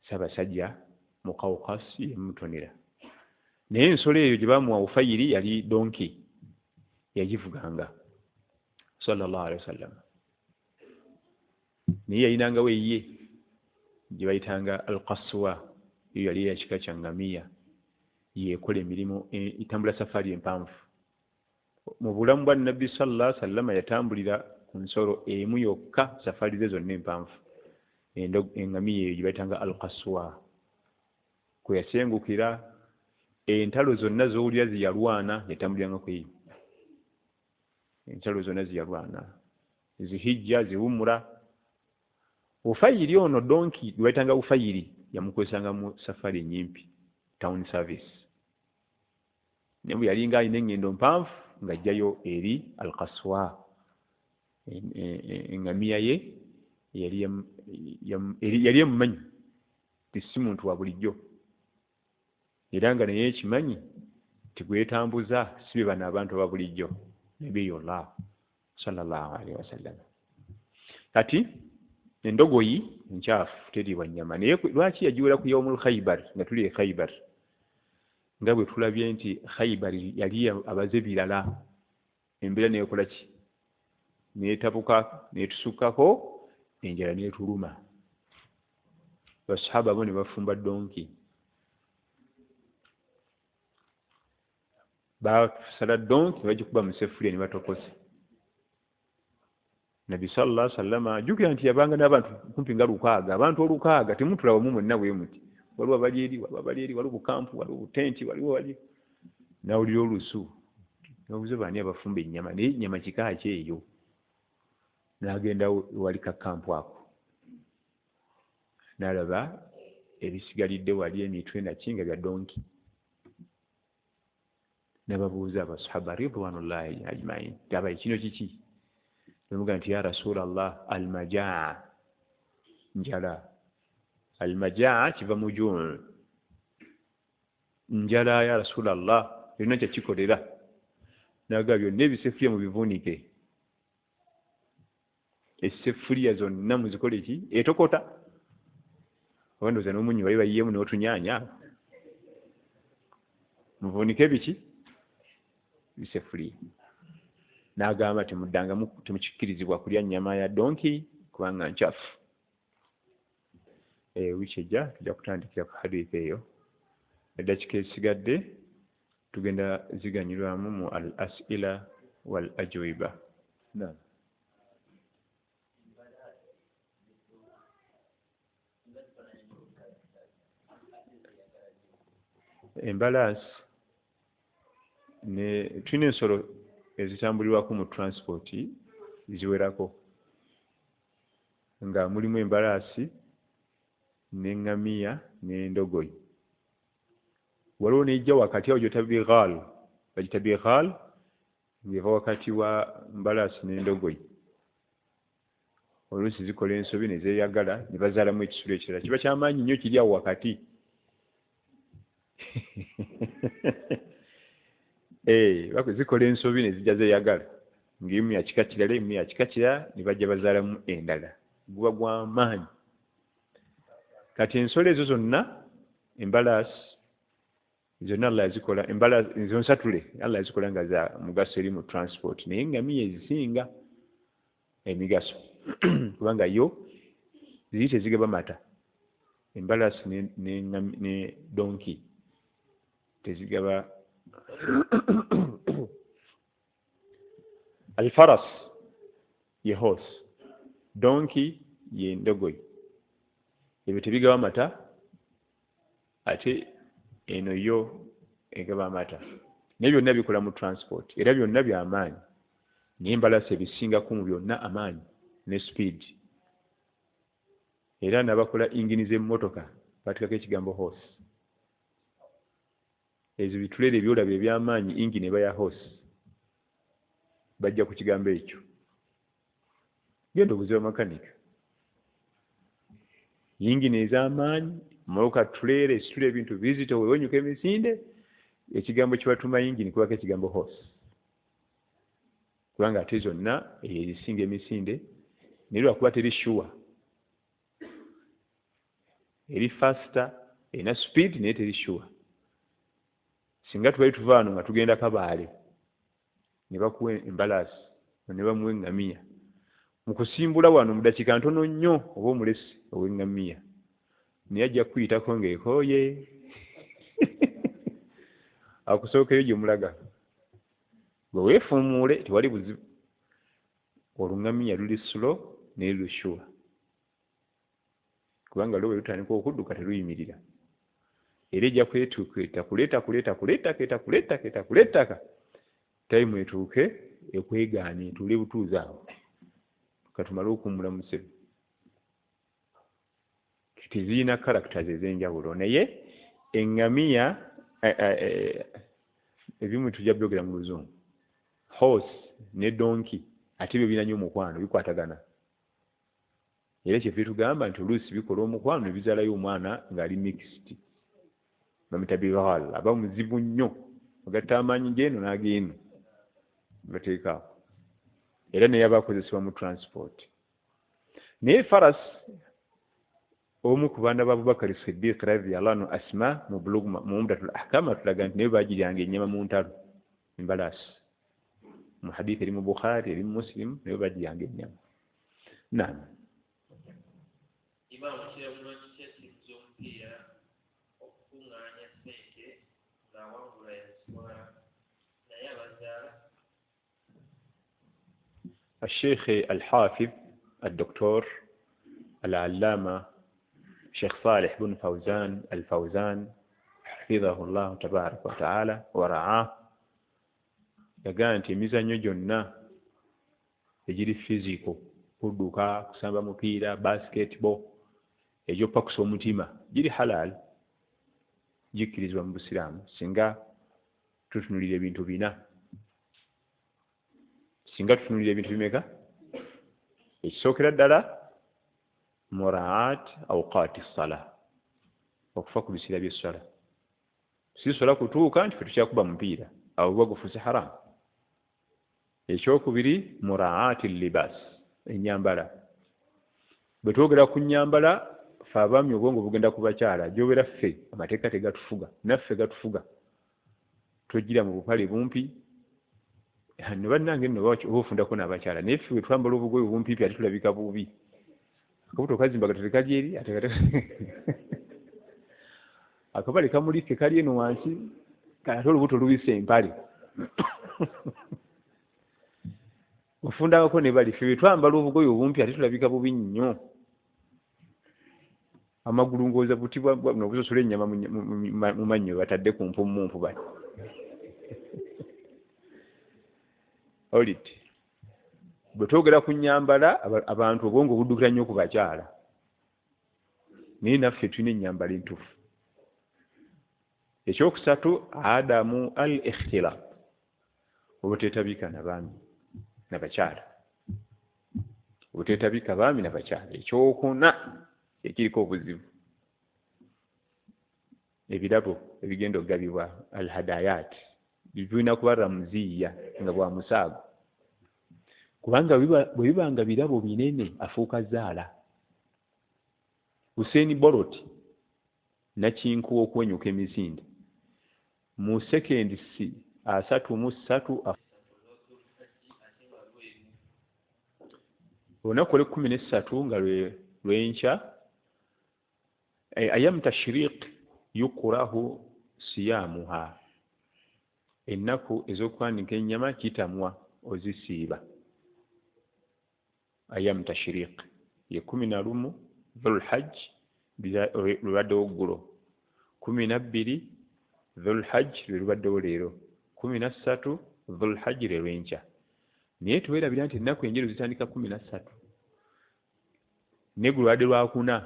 Ssaabasajja Muqawqas yemutonera. Naye ensolo eyo gye bamuwa Bufayiri yali donki, yagivuganga sallallahu alaihi wasallam. Naye yayinangawo eyiye gye bayitanga Al-Qaswa, iyo yali yakika kya ngamiya, yekola emirimu itambula safari empanvu. Mu bulamu bwa Nabbi sallallahu alaihi wasallam yatambulira ku nsolo emu yokka safari ze zonna empanvu, engamiya eyo gye bayitanga Al-Qaswa. Kwe yasengukira entalo zonna z'owulira ziyalwana yatambuliranga ku eyo. Entalo zonna ziyalwana, Zihijja, Ziwumura. Bufayiri ono donki gwe bayitanga Bufayiri yamukozesanga mu safari enyimpi, town service. Naye bwe yalinga alina engendo mpanvu ng'ajjayo eri Al-Qaswa, engamiya ye yali emumanyi ti si muntu wa bulijjo, era nga naye ekimanyi tigwetambuza si be bano abantu aba bulijjo. Nabiyullah sallallahu alaihi wasallam. Kati endogoyi nkyafu teriibwa nnyama, naye lwaki yagiwera ku Yawmul Khaybar nga tuli e Khaybar? Nga bwe tulabye nti Khaybar yali abaze birala, embeera neekola ki? Neetabuka, neetusukkako, enjala neetuluma. Basahaba bo ne bafumba donki, basala donki bagikuba mu seffuliya ne batokoza. Nabi sallallahu alaihi wasallam ajjukira nti yabanga n'abantu kumpi nga 600, abantu 600 temutula wamu mwenna bwe muti. Waliwo abali eri, waliwo bukampu, waliwo butenti, waliwo. Nawulira olusu. Nabuze bani abafumba ennyama, naye ennyama kika ki eyo? N'agenda wali kakampu ako. N'alaba ebisigalidde wali emitwe nakinga bya donki. N'ababuuza abasahaba ridwanullahi ajmain, taba kino kiki? Namuga nti ya Rasulallah, al-majaa, njala. Al-majaa kiva mu juu, njala ya Rasulallah, byonna kyakikolera. N'agamba byonna ebiseffuliya mu bivuunike, esseffuliya zonna muzikole ki? Etokota. Wandoza n'omunyu bali bayiyemu n'otunyaanya, muvuunike biki? Biseffuliya. N'agamba temukikkirizibwa kulya nnyama ya donki kubanga nkyafu. Wiiki ejja tujja kutandikira ku hadithi eyo. Eddakiika esigadde tugenda ziganyirwamu mu al-as'ila wal ajwiba. Embalaasi tulina ensolo ezitambulirwako mu transport ziwerako, nga mulimu embalaasi n'eŋŋamiya n'endogoyi. Waliwo n'ejja wakati awo gy'oyita bighal, bagita bighal, ng'eva wakati wa mbalaasi n'endogoyi. Oluusi zikola ensobi ne zeeyagala ne bazaalamu ekisolo ekirala, kiba kyamaanyi nnyo kiri awo wakati. Zikola ensobi ne zijja zeeyagala, ng'emu ya kika kirala, emu ya kika kirala, ne bajja bazaalamu endala. Guba gw'amaanyi. Kati ensolo ezo zonna, embalaasi zonna Allah yazikola, embalaasi ezo nsatule Allah yazikola nga za mugaso eri mu transport, naye engamiya ezisinga emigaso kubanga yo ziri tezigaba mata. Embalaasi ne donki tezigaba. Al-faras ye horse, donki ye ndogoyi, ebyo tebigaba mata, ate eno yo egaba amata. Naye byonna bikola mu transport, era byonna by'amaanyi. Naye embalaasi ebisingaku mu byonna amaanyi ne speed. Era n'abakola ingini z'emmotoka bateekako ekigambo horse. ezo bitulere byolaba eby'amaanyi engine eba ya horse bajja ku kigambo ekyo genda obuziba makanika engine ez'amaanyi moloka tulere situle ebintu bizito wewenyuka emisinde ekigambo kibatuma engine kubako ekigambo horse kubanga ate zonna ezisinga emisinde naye lwakuba teri sure eri faster erina speed naye teri sure singa tubali tuva wano nga tugenda Kabaale ne bakuwa embalaasi ne bamuwa eŋŋamiya mu kusimbula wano mu dakiika ntono nnyo oba omulesi ow'eŋŋamiya naye ajja kuyitako ng'ekooye akusookeyo gye mulaga gwe weefuumuule tewali buzibu oluŋŋamiya luli slow naye lushuwa kubanga lwo bwe lutandika okudduka teruyimirira era ejja kwetuuka kuleetaka tayimu etuuke ekwegaane etuule butuuzi awo katumale okuwummula mu ssebo tizirina characters ez'enjawulo naye eŋŋamiya ebimu tujja byogera mu Luzungu horse ne donkey ate byo birina nnyo omukwano bikwatagana era kyefe tugamba nti oluusi bikola omukwano ne bizaalayo omwana ng'ali mixed bamuyita biral aba muzibu nnyo agatta amaanyi g'eno n'ag'eno bateekaawo era naye aba akozesebwa mu transport naye faras omu ku baana ba Abubakar Siddiq radiyallahu anhu Asma mu bulugu mu Umdatul Ahkam atulaga nti naye baagiryanga ennyama mu ntalo embalaasi mu hadithi eri mu Bukhari eri mu Muslim naye baagiryanga ennyama naam Imam kirabula kyekizo omupiira okukungaanya ssente ng'awangula yazitwala naye abazaala الشيخ الحافظ الدكتور العلامة شيخ صالح بن فوزان الفوزان حفظه الله تبارك وتعالى ورعاه يقال nti emizannyo gyonna egiri fiziko kudduka kusamba mupiira basketball egy'opakusa omutima giri halal gikkirizibwa mu Busiraamu singa tutunulira ebintu bina singa tutunulira ebintu bimeka ekisookera ddala muraat awqaati ssala okufa ku biseera by'essala si sola kutuuka nti fe tukyakuba mupiira awo buba gufuuse haramu ekyokubiri muraati libaas ennyambala bwe twogera ku nnyambala fe abaami obwongo bugenda ku bakyala gy'obeera ffe amateeka tegatufuga naffe gatufuga tojjira mu bupale bumpi ne bannange nno oba ofundako n'abakyala naye ffe bwe twambala obugoye obumpiipi ate tulabika bubi akabuto kazimba gatete kali eri ate akabale kamulikke kali eno wansi ate olubuto lubisa empale ofundakako ne bali ffe bwe twambala obugoye obumpi ate tulabika bubi nnyo amagulu ngooza butibwa nobusosola ennyama mu mannyo batadde ku mpumumpu bali oliti bwe twogera ku nnyambala abantu obwongo buddukira nnyo ku bakyala naye naffe tulina ennyambala entuufu ekyokusatu adamu al ikhtilaf obuteetabika n'abaami n'abakyala obuteetabika baami n'abakyala ekyokuna ekiriko obuzibu ebirabo ebigenda okugabibwa al hadayat birina kuba ramuziya nga bwa musaago kubanga bwe biba nga birabo binene afuuka zaala Hussein Bolt nakinkuwa okwenyuka emisinde mu sekendi 33 olunaku olw'e13 nga lwenkya ayam tashriq yukurahu siyamuha ennaku ez'okwanika ennyama kitamwa ozisiiba ayam tashriq ye 11 dhulhajj lubaddewo ggulo 12 dhulhajj lwelubaddewo leero 13 dhulhajj lwe lwenkya naye tuweerabira nti ennaku enjeru zitandika 13 ne gulwadde lwakuna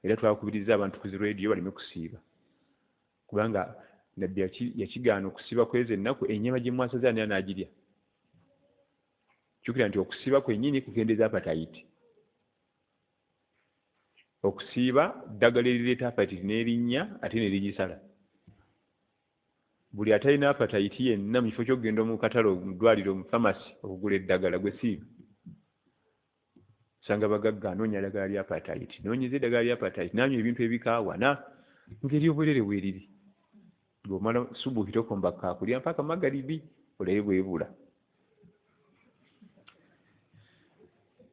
era twakubiriza abantu ku zi radio baleme kusiiba kubanga nabbi yakigaana okusiba kwezi ennaku ennyama gye mwasaze ani anaagirya jjukira nti okusiba kwennyini kukendeeza apatayiti okusiiba ddagala erireeta apatayiti n'erinnya ate ne ligisala buli atalina apatayiti yenna mu kifo ky'okugenda mu katale mu ddwaliro mu famasi okugula eddagala gwe siiba sanga bagagga anoonya eddagala lya apatayiti noonyeza eddagala lya apatayiti nanywa ebintu ebikaawana ngeri obwerere bweriri ng'omala subuhi tokomba kaakulya mpaka magalibi olabe bwebula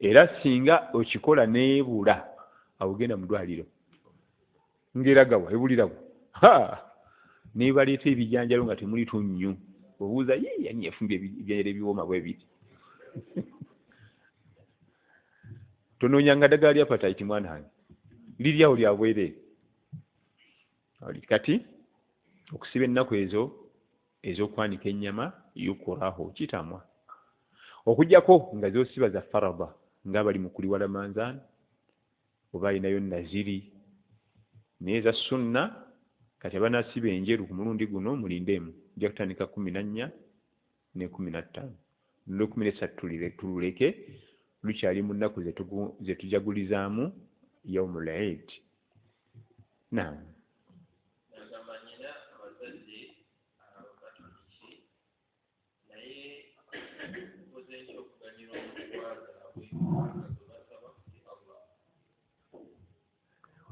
era singa okikola neebula awo genda mu ddwaliro ng'eragawa ebulirawo nebaleeta ebijanjalo nga temuli tunnyu obuuza yani yafumbye ebijanjalo ebiwooma bwe biti tonoonyanga ddagala lya apatayiti mwana wange liryawo lya bwereere kati okusiba ennaku ezo ez'okwanika ennyama yukoraho kitamwa okuggyako nga zosiba za faraba ng'abali mu kuliwa Ramadhan oba alinayo naziri naye za sunna kati abanasiba enjeru ku mulundi guno mulindeemu ojja kutandika 14 ne 15 ne 13 tululeke lukyali mu nnaku ze tujagulizaamu yaumul eid naam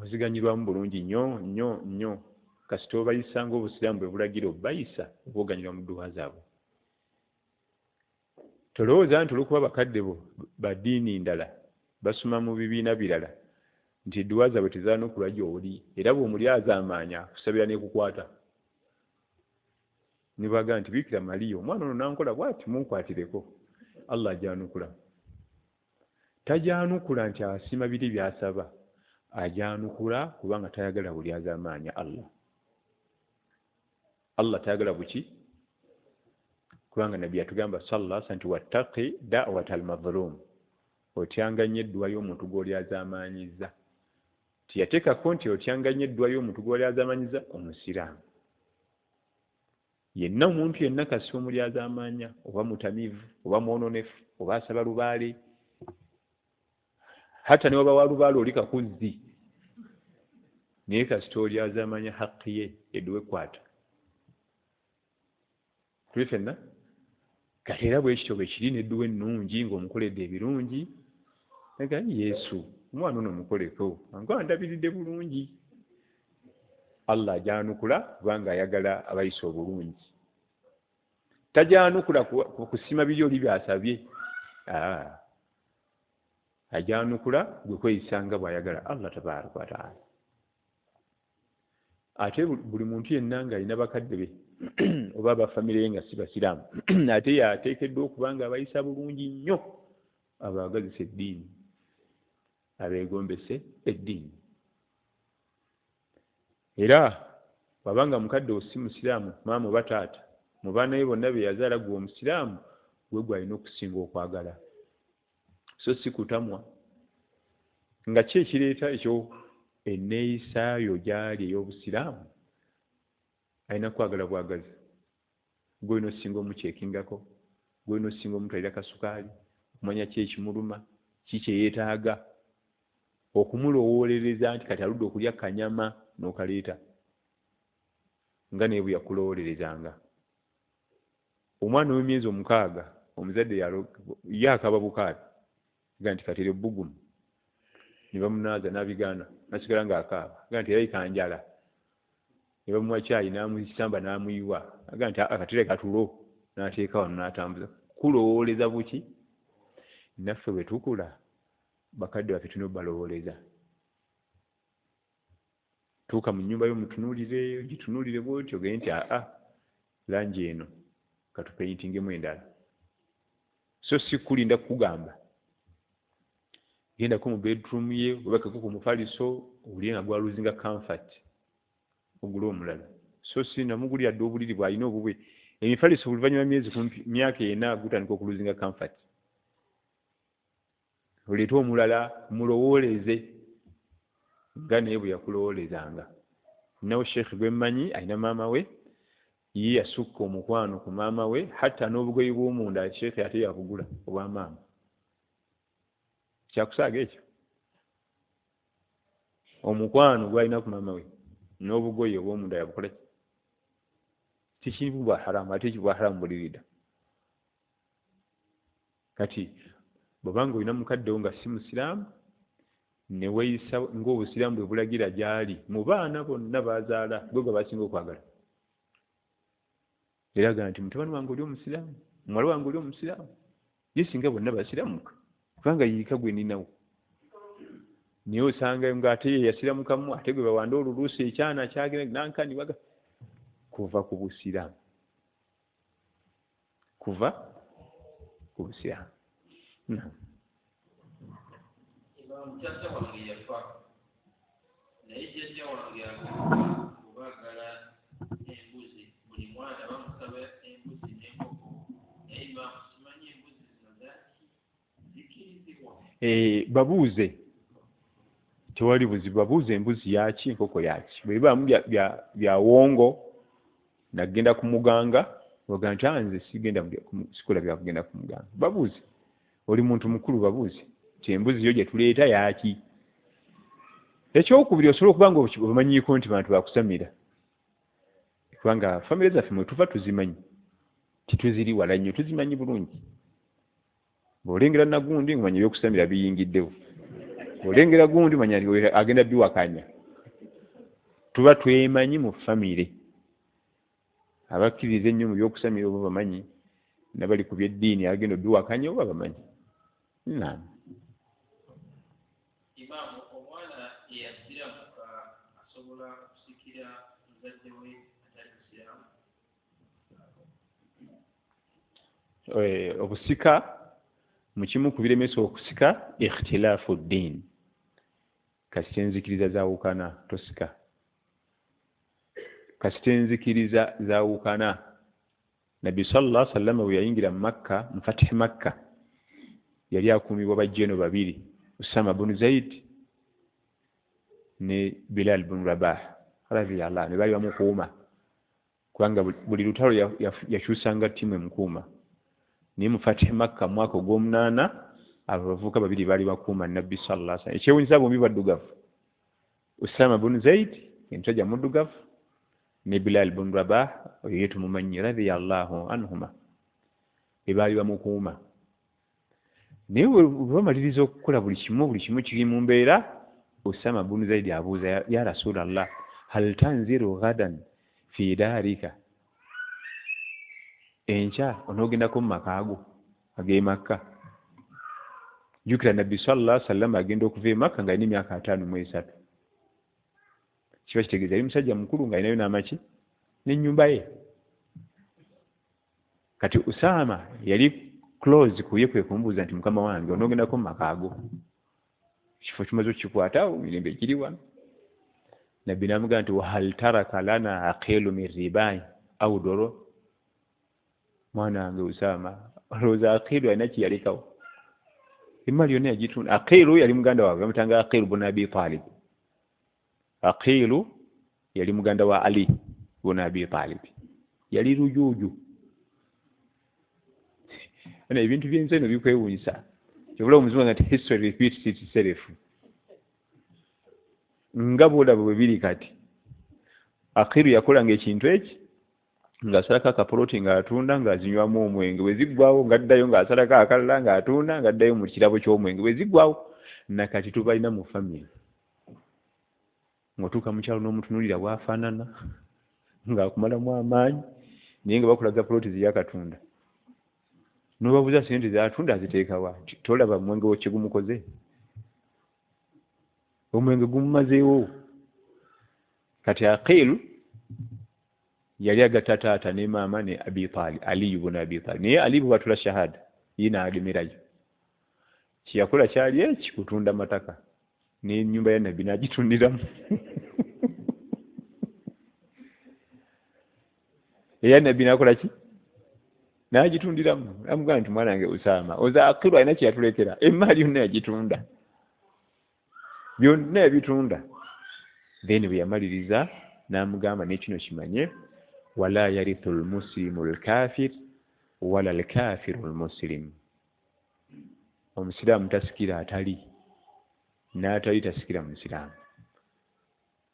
oziganyirwamu bulungi nnyo kasita obayisa ng'obusiraamu bwe bulagira obayisa oba oganyirwa mu dduwa zaabwe tolowooza nti olwokuba bakadde bo ba ddiini ndala basoma mu bibiina birala nti edduwa zaabwe tezaanukulwa gy'oli era bw'omulyaza amaanya kusabira n'ekukwata ne baga nti Bikira Maliya omwana ono nankola bw'ati munkwatireko Allah ajyanukula tajyanukula nti asiima biri by'asaba ajyanukula kubanga tayagala bulyaza amaanya Allah tayagala buki kubanga nabbi yatugamba sallallahu alaihi wasallam wattaqi da'wat al-mazlum otyanga nnyo edduwa y'omuntu gw'olyazaamaanyizza tiyateekako nti otyanga nnyo edduwa y'omuntu gw'olyazaamaanyizza omusiraamu yenna omuntu yenna kasi omulyazaamaanya oba mutamiivu oba mwononefu oba asaba lubaale hata ne waba wa lubaale oli kakuzzi naye kasita olyazaamaanya haqqi ye edduwa ekwata tuli fenna kati era bwekityo bwe kiri n'edduwa ennungi ng'omukoledde ebirungi naga Yesu omwana ono omukoleko andabiridde bulungi Allah ajyanukula kubanga ayagala abayisa obulungi tajyanukula kusima biri oli byasabye ajyanukula gwe kweyisanga bw'ayagala Allah tabaaraka wa ta'ala ate buli muntu yenna ng'alina bakadde be oba abafamire ye nga si basiraamu ate yateekeddwa okuba nga abayisa bulungi nnyo abaagazisa eddiini abeegombese eddiini era wabanga mukadde osi musiraamu maama oba taata mu baana be bonna be yazaala gwe omusiraamu gwe gwalina okusinga okwagala so si kutamwa nga ki ekireeta ekyo enneeyisaayo gyali ey'obusiraamu alina kwagala bwagazi gwe olina osinga omukyekingako gwe olina osinga omutwalira kasukaali okumanya ki ekimuluma ki kyeyeetaaga okumulowolereza nti kati aludde okulya kanyama n'okaleeta nga naye bwe yakulowolerezanga omwana w'emyezi 6 omuzadde yaakaba bukaali ga nti katere bbugumu ne bamunaaza n'abigaana nasigala ng'akaaba ga nti erayika njala ne bamuwa caayi n'amusamba n'amuyiwa aga nti akatere katulo n'ateeka wano n'atambuza kulowooleza buki naffe bwe tukula bakadde baffe tulina obbalowoleza tuuka mu nnyumba y'omutunuulire gitunuulire bwotyo gee nti langi eno katupeyintingemu endala so si kulinda kukugamba gendako mu bedroom ye obakeko ku mufaliso owulire nga gwaluzinga comfort ogula omulala so si namugulira dde obuliri bw'alina obubwe emifaliso oluvannyuma myezi kumpi myaka 4 gutandika okuluzinga comfort oleete omulala mulowooleze nga naye bwe yakulowoolezanga nawe sheekh gwe mmanyi alina maama we ye yasukka omukwano ku maama we hatta n'obugoyi bw'omunda sheekhe ate yakugula obwa maama. Kyakusaaga ekyo? Omukwano gwalina ku maama we n'obugoyi obw'omunda yabukola ki? Tikiri bwa haramu, ate kibwa haramu bulirida. Kati bw'obanga olina mukaddewo nga si musiraamu ne weeyisa ng'obusiraamu bwe bulagira gy'ali mu baana bonna b'azaala gwe gwe basinga okwagala. Era agamba nti mutabani wange oli omusiraamu, muwala wange oli omusiraamu, ye singa bonna basiraamuka kubanga yiika gwe ninawo. Naye osanga ng'ate ye yasiramukamu ate gwe bawanda oluluusi ekyana kyagenda nankani baga kuva ku busiraamu. Kuva ku busiraamu. Mukyala wange yafa naye jjajja wange agala embuzi, buli mwana bamusaba embuzi n'enkoko, naye imaamu simanyi embuzi zino zikirizibwa. Babuuze, tewali buzibu, babuuze embuzi yaki enkoko yaki. Bwe bibaamu byawongo nagenda ku muganga oga nti nze sikola byakugenda ku muganga. Babuuze, oli muntu mukulu, babuuze nti embuzi yo gye tuleeta yaki. Ekyokubiri osobola okuba nga omanyiiko nti bantu bakusamira, kubanga famire zaffe mwe tuva tuzimanyi, tituziri wala nnyo, tuzimanyi bulungi. Bw'olengera nagundi ng'omanya ebyokusamira biyingiddewo, bw'olengera gundi manya agenda biwakanya. Tuba twemanyi mu famire. Abakkiriza ennyo mu byokusamira oba bamanyi, nabali ku byeddiini agenda biwakanya oba bamanyi. Naam. Imaamu, omwana eyasiramuka asobola okusikira muzadde we atali musiraamu? Obusika mu kimu ku biremesa okusika ikhtilaafu ddiini. Kasita enzikiriza zaawukana tosika. Kasita enzikiriza zaawukana. Nabbi sallallahu alaihi wasallam bwe yayingira mu Makka, mu Fatihi Makka, yali akuumibwa bajjeno babiri, Usama bin Zaid ne Bilal bin Rabah radiyallahu anhu, bali bamukuuma kubanga buli lutalo yakyusanga ttimu emukuuma. Naye mu Fatihi Makka mwaka ogw'omunaana abavubuka babiri baali bakuuma Nabbi sallallahu alaihi wasallam. Ekyewuunyisa bombi baddugavu, Usama bin Zaid omusajja muddugavu ne Bilal bin Rabah oyo ye tumumanyi radiyallahu anhuma, be baali bamukuuma. Naye bwe bamaliriza okukola buli kimu kiri mu mbeera, Usama bin Zaid abuuza, ya Rasulallah, hal tanziru ghadan fi darika, enkya onoogendako mu maka ago ag'e Makka? Jjukira Nabbi sallallahu alaihi wasallam agenda okuva e Makka ng'alina emyaka 53. Kiba kitegeeza yali musajja mukulu ng'alinayo n'amaki n'ennyumba ye. Kati Usama yali close kuye kwe kumbuuza nti mukama wange onoogendako mu maka ago, kifo kimaze okukikwatawo, mirembe giri wano. Nabbi n'amugamba nti wahal taraka lana aqilu min ribai au doro. Mwana wange Usama, olowooza Aqilu alina kiyalekawo? Emmali yonna yagitunda. Aqilu yali muganda waabwe, bamutanga Aqilu bin Abi Talib. Aqilu yali muganda wa Ali bin Abi Talib, yali lujuuju. Ebintu by'ensi eno bikwewuunyisa. Kyobula omuzungu nga history repeats itself. Nga bw'olaba bwe biri kati. Aqilu yakolanga ekintu eki ng'asalako akapoloti ng'atunda ng'azinywamu omwenge, bwe ziggwawo ng'addayo ng'asalako akalala ng'atunda ng'addayo mu kirabo ky'omwenge, bwe ziggwawo. Nakati tubalina mu family. Ng'otuuka mu kyalo n'omutunuulira bw'afaanana ng'akumalamu amaanyi, naye nga bakulaga poloti ziyakatunda. N'obabuuza sente z'atunda aziteeka wa? Tolaba omwenge wo kye gumukoze? Omwenge gumumazeewo. Kati Aqilu yali agatta taata ne maama ne Abi Talib, Ali ibn Abi Talib. Naye Ali bwe batula shahada ye n'agemerayo. Kyeyakola kyali eki, kutunda mataka n'ennyumba ya Nabbi n'agitundiramu. Eya Nabbi n'akola ki? N'agitundiramu. Amugamba nti mwana wange Usama, oza Aqilu alina kye yatuleetera, emmaali yonna yagitunda, byonna yabitunda. Then bwe yamaliriza n'amugamba n'ekino kimanye, wala yarithu almuslimu alkafir wala alkafiru almuslim. Omusiraamu tasikira atali n'atali tasikira musiraamu.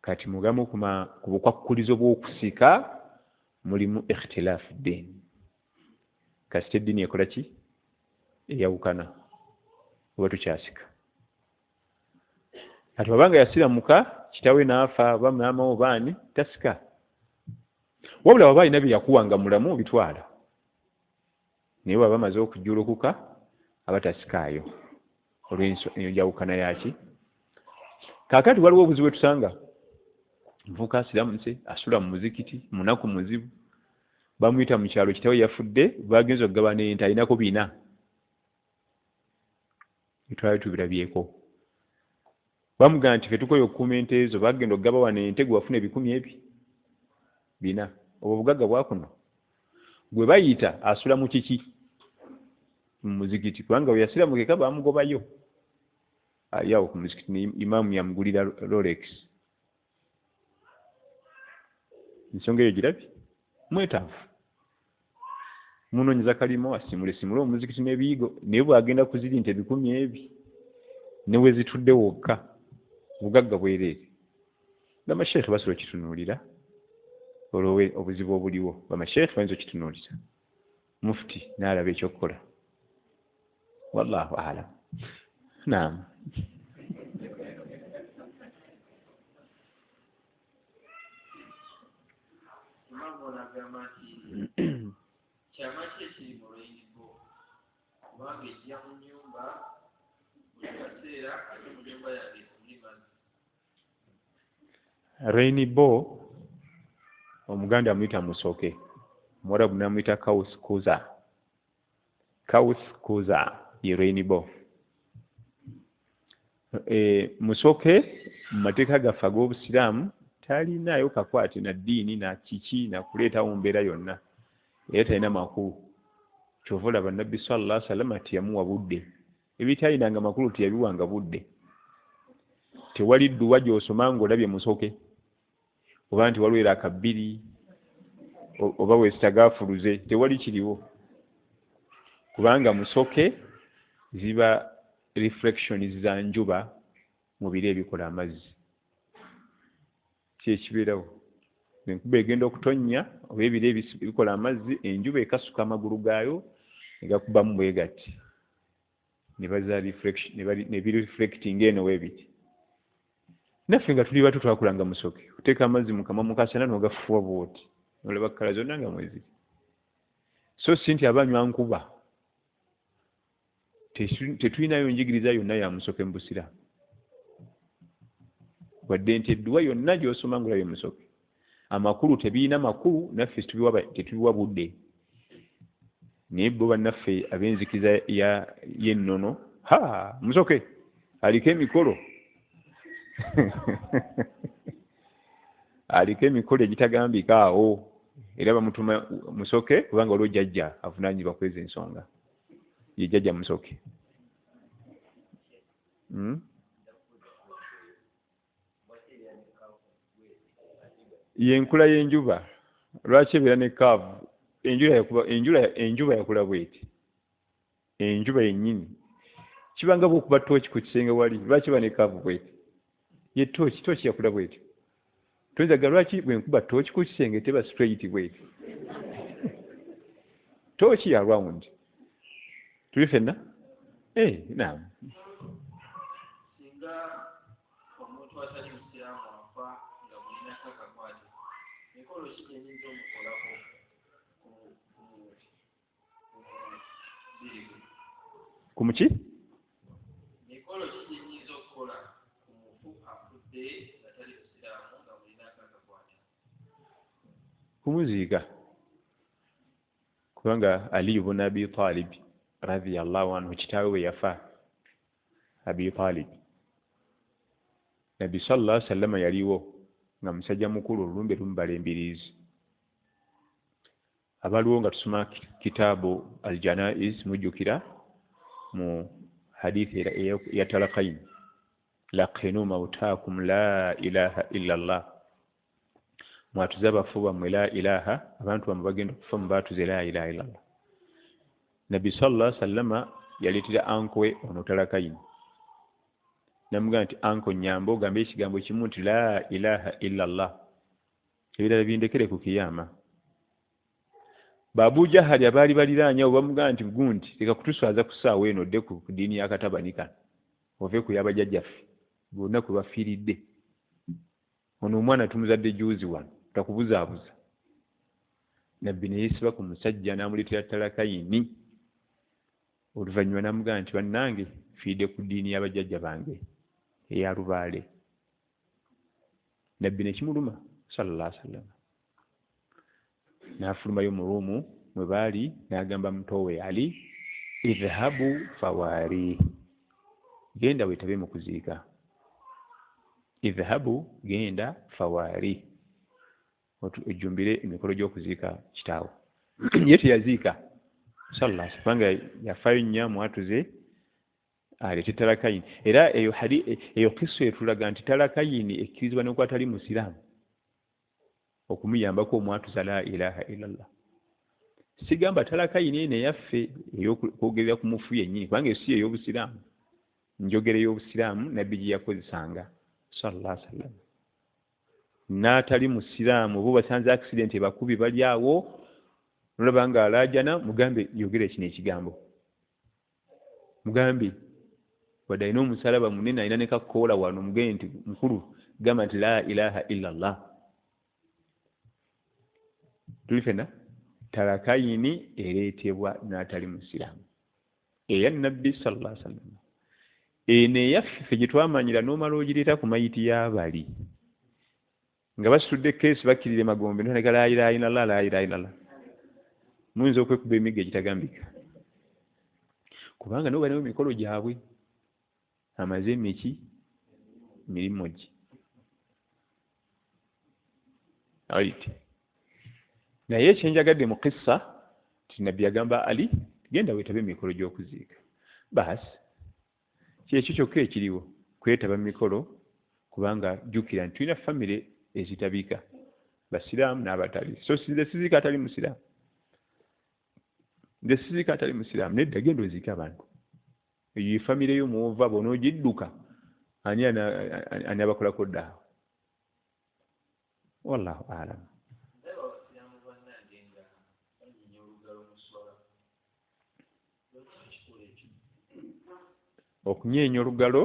Kati mugamu ku bukwakkulizo bw'okusika mulimu ikhtilaafu ddiini. Kasita eddiini ekola ki? Eyawukana oba tukyasika. Kati wabanga yasiramuka kitawe n'afa oba maama we baani tasika. Wabula waba alina bye yakuwanga mulamu bitwala. Naye bw'aba amaze okujjulukuka aba tasikaayo olw'enjawukana yaki. Kaakati waliwo obuzibu tusanga. Nvuka asiramuse asula mu muzikiti munaku muzibu. Bamuyita mu kyalo kitawe yafudde bagenza okugabana ente alinako 4. Bitwala tubirabyeko. Bamugamba nti fetukoye okukuuma ente ezo bagenda okugaba wano ente gwe wafuna 400. Obwo bugagga bwakuno. Gwe bayita asula mu kiki? Mu muzikiti. Kubanga we yasiramukeka bamugobayo. Ayawo ku muzikiti ni imaamu yamugulira Rolex. Ensonga eyo girabye? Mwetaavu. Munoonyeza kalimo asimule omuzikiti n'ebiyigo naye bw'agenda kuziri nti 100 ne we zitudde wokka bugagga bwereere. Bamasheekhe basobola okitunuulira olwowe obuzibu obuliwo. Bamasheekhe bayinza okitunuulira. Mufti n'alaba ekyokukola. Wallahu a'lam. Naam. Rainbow Omuganda amuyita musoke, Mwarabu namuyita kauskuza. Kauskuza ye rainbow. Musoke mu mateeka gaffe ag'Obusiraamu talinayo kakwate na ddiini na kiki na kuleetawo mbeera yonna. Era talina makulu. Kyova olaba Nabbi sallallahu alaihi wasallam tiyamuwa budde. Ebitalinanga makulu tiyabiwanga budde. Tewali dduwa gy'osoma ng'olabye musoke. Oba nti waliwo eraka 2 oba wesitagaafuluze tewali kiriwo. Kubanga musoke ziba reflections za njuba mu bire ebikola amazzi. Kyekibeerawo. Enkuba egenda okutonnya oba ebire ebikola amazzi enjuba ekasuka amagulu gaayo egakubamu bwe gati. Ne baza reflection ne bireflecting eno webiti. Naffe nga tuli bato twakulanga musoke. Kuteeka amazzi mu kamwa mukasana n'ogafuwa bwoti. Olaba kkala zonna nga mwezi. So si nti abanywa nkuba. Tetulinayo njigiriza yonna ya musoke mu Busiraamu. Wadde nti edduwa yonna gy'osoma ng'olabye musoke. Amakulu tebiina makulu naffe tetubiwa budde. Naye bo bannaffe ab'enzikiriza y'ennono musoke aliko emikolo. Aliko emikolo egitagambika awo. Era bamutuma musoke kubanga waliwo jjajja avunaanyizibwa kweza ensonga. Ye jjajja musoke. Yenkula y'enjuba. Lwaki ebeera ne kaavu? Enjuba yakula bweti. Enjuba yennyini. Kibanga bw'okuba tooki ku kisenge wali. Lwaki ba ne kaavu bweti? Ye tooki yakula bweti. Toyinza lwaki bwe nkuba tooki ku kisenge teba straight bweti. Tooki ya round. Tuli fenna? Naam. Singa omuntu atali musiraamu afa nga mulina kakakwate. Mikolo ki gyenyinza omukolako ku muki? Mikolo ki gyenyinza okukola ku mufu afudde atali musiraamu nga mulina kakakwate? Kumuziika. Kubanga Ali ibn Abi Talib radhiyallahu anhu kitaawe we yafa. Abi Talib. Nabi sallallahu alaihi wasallam yaliwo nga musajja mukulu olumbe lumbala embiriizi. Abaliwo nga tusoma kitaabu al-Janaiz mujjukira mu hadithi ya Talaqain. Laqinu mautakum la ilaha illa Allah. mwatuze abafu bammwe la ilaha abantu bammwe bagenda okufa mu baatuze la ilaha illallah. Nabbi sallallahu alaihi wasallama yaleetera ankwe ono Talakayini namugamba nti anko nyambo ogambe ekigambo kimu nti la ilaha illallah, ebirala bindekere ku kiyama. Babu Jahali abaali baliraanyawo bamugamba nti gundi leka kutuswaza ku ssaawa eno odde ku ddiini ya katabanika ove ku yabajjajjaffe bonna kwe bafiiridde. Ono omwana tumuzadde juuzi wano takubuzaabuza. Nabbi ne yeesiba ku musajja n'amuleetera Talakayini. Oluvannyuma n'amugamba nti bannange fiidde ku ddiini y'abajjajja bange eya Lubaale. Nabbi ne kimuluma sallallahu alaihi wasallam. N'afulumayo mu ruumu mwe baali n'agamba mutowe Ali, idhahabu fawaari, genda weetabe mu kuziika. Idhahabu, genda, fawaari, ojjumbire emikolo gy'okuziika kitaawo. Ye teyaziika sallallahu alaihi wasallam, yafaayo nnyo mwatuze aleete Talakayini. Era eyo kiso etulaga nti Talakayini ekkirizibwa n'okuba tali musiraamu okumuyambako omwatuza la ilaha illallah. Sigamba Talakayini eno eyaffe ey'okwogerera ku mufu yennyini, kubanga esi ey'obusiraamu, njogera ey'obusiraamu Nabbi gye yakozesanga sallallahu alaihi wasallam. N'atali musiraamu bo basanze accident bakubi bali awo, nolaba nga alaajana, mugambe yogera kino ekigambo, mugambe wadde alina omusalaba munene alina ne kakoola wano, mugambe nti mukulu gamba nti la ilaha illallah. Tuli fena Talakayini ereetebwa n'atali musiraamu eya Nabbi sallallahu alaihi wasallam. Eno eyaffe gye twamanyira n'omala ogireeta ku mayiti y'abali nga basitudde keesi bakkirire magombe noleka la ilaha illallah la ilaha illallah. Muyinza okwekuba emigga egitagambika kubanga nabo balina emikolo gyabwe amaze emiki mirimu gi. Alright. Naye ekyenjagadde mu kissa ti Nabbi yagamba Ali, genda weetabe emikolo gy'okuziika. Baasi kyekyo kyokka ekiriwo, kwetaba mikolo, kubanga jjukira nti tulina famire ezitabiika, basiraamu n'abatali. So nze siziika atali musiraamu, nze siziika atali musiraamu, nedda genda oziike abantu. Eyo famire yo mwova bw'onoogidduka ani abakolako ddaawo. Wallahu a'lam. Okunyeenya olugalo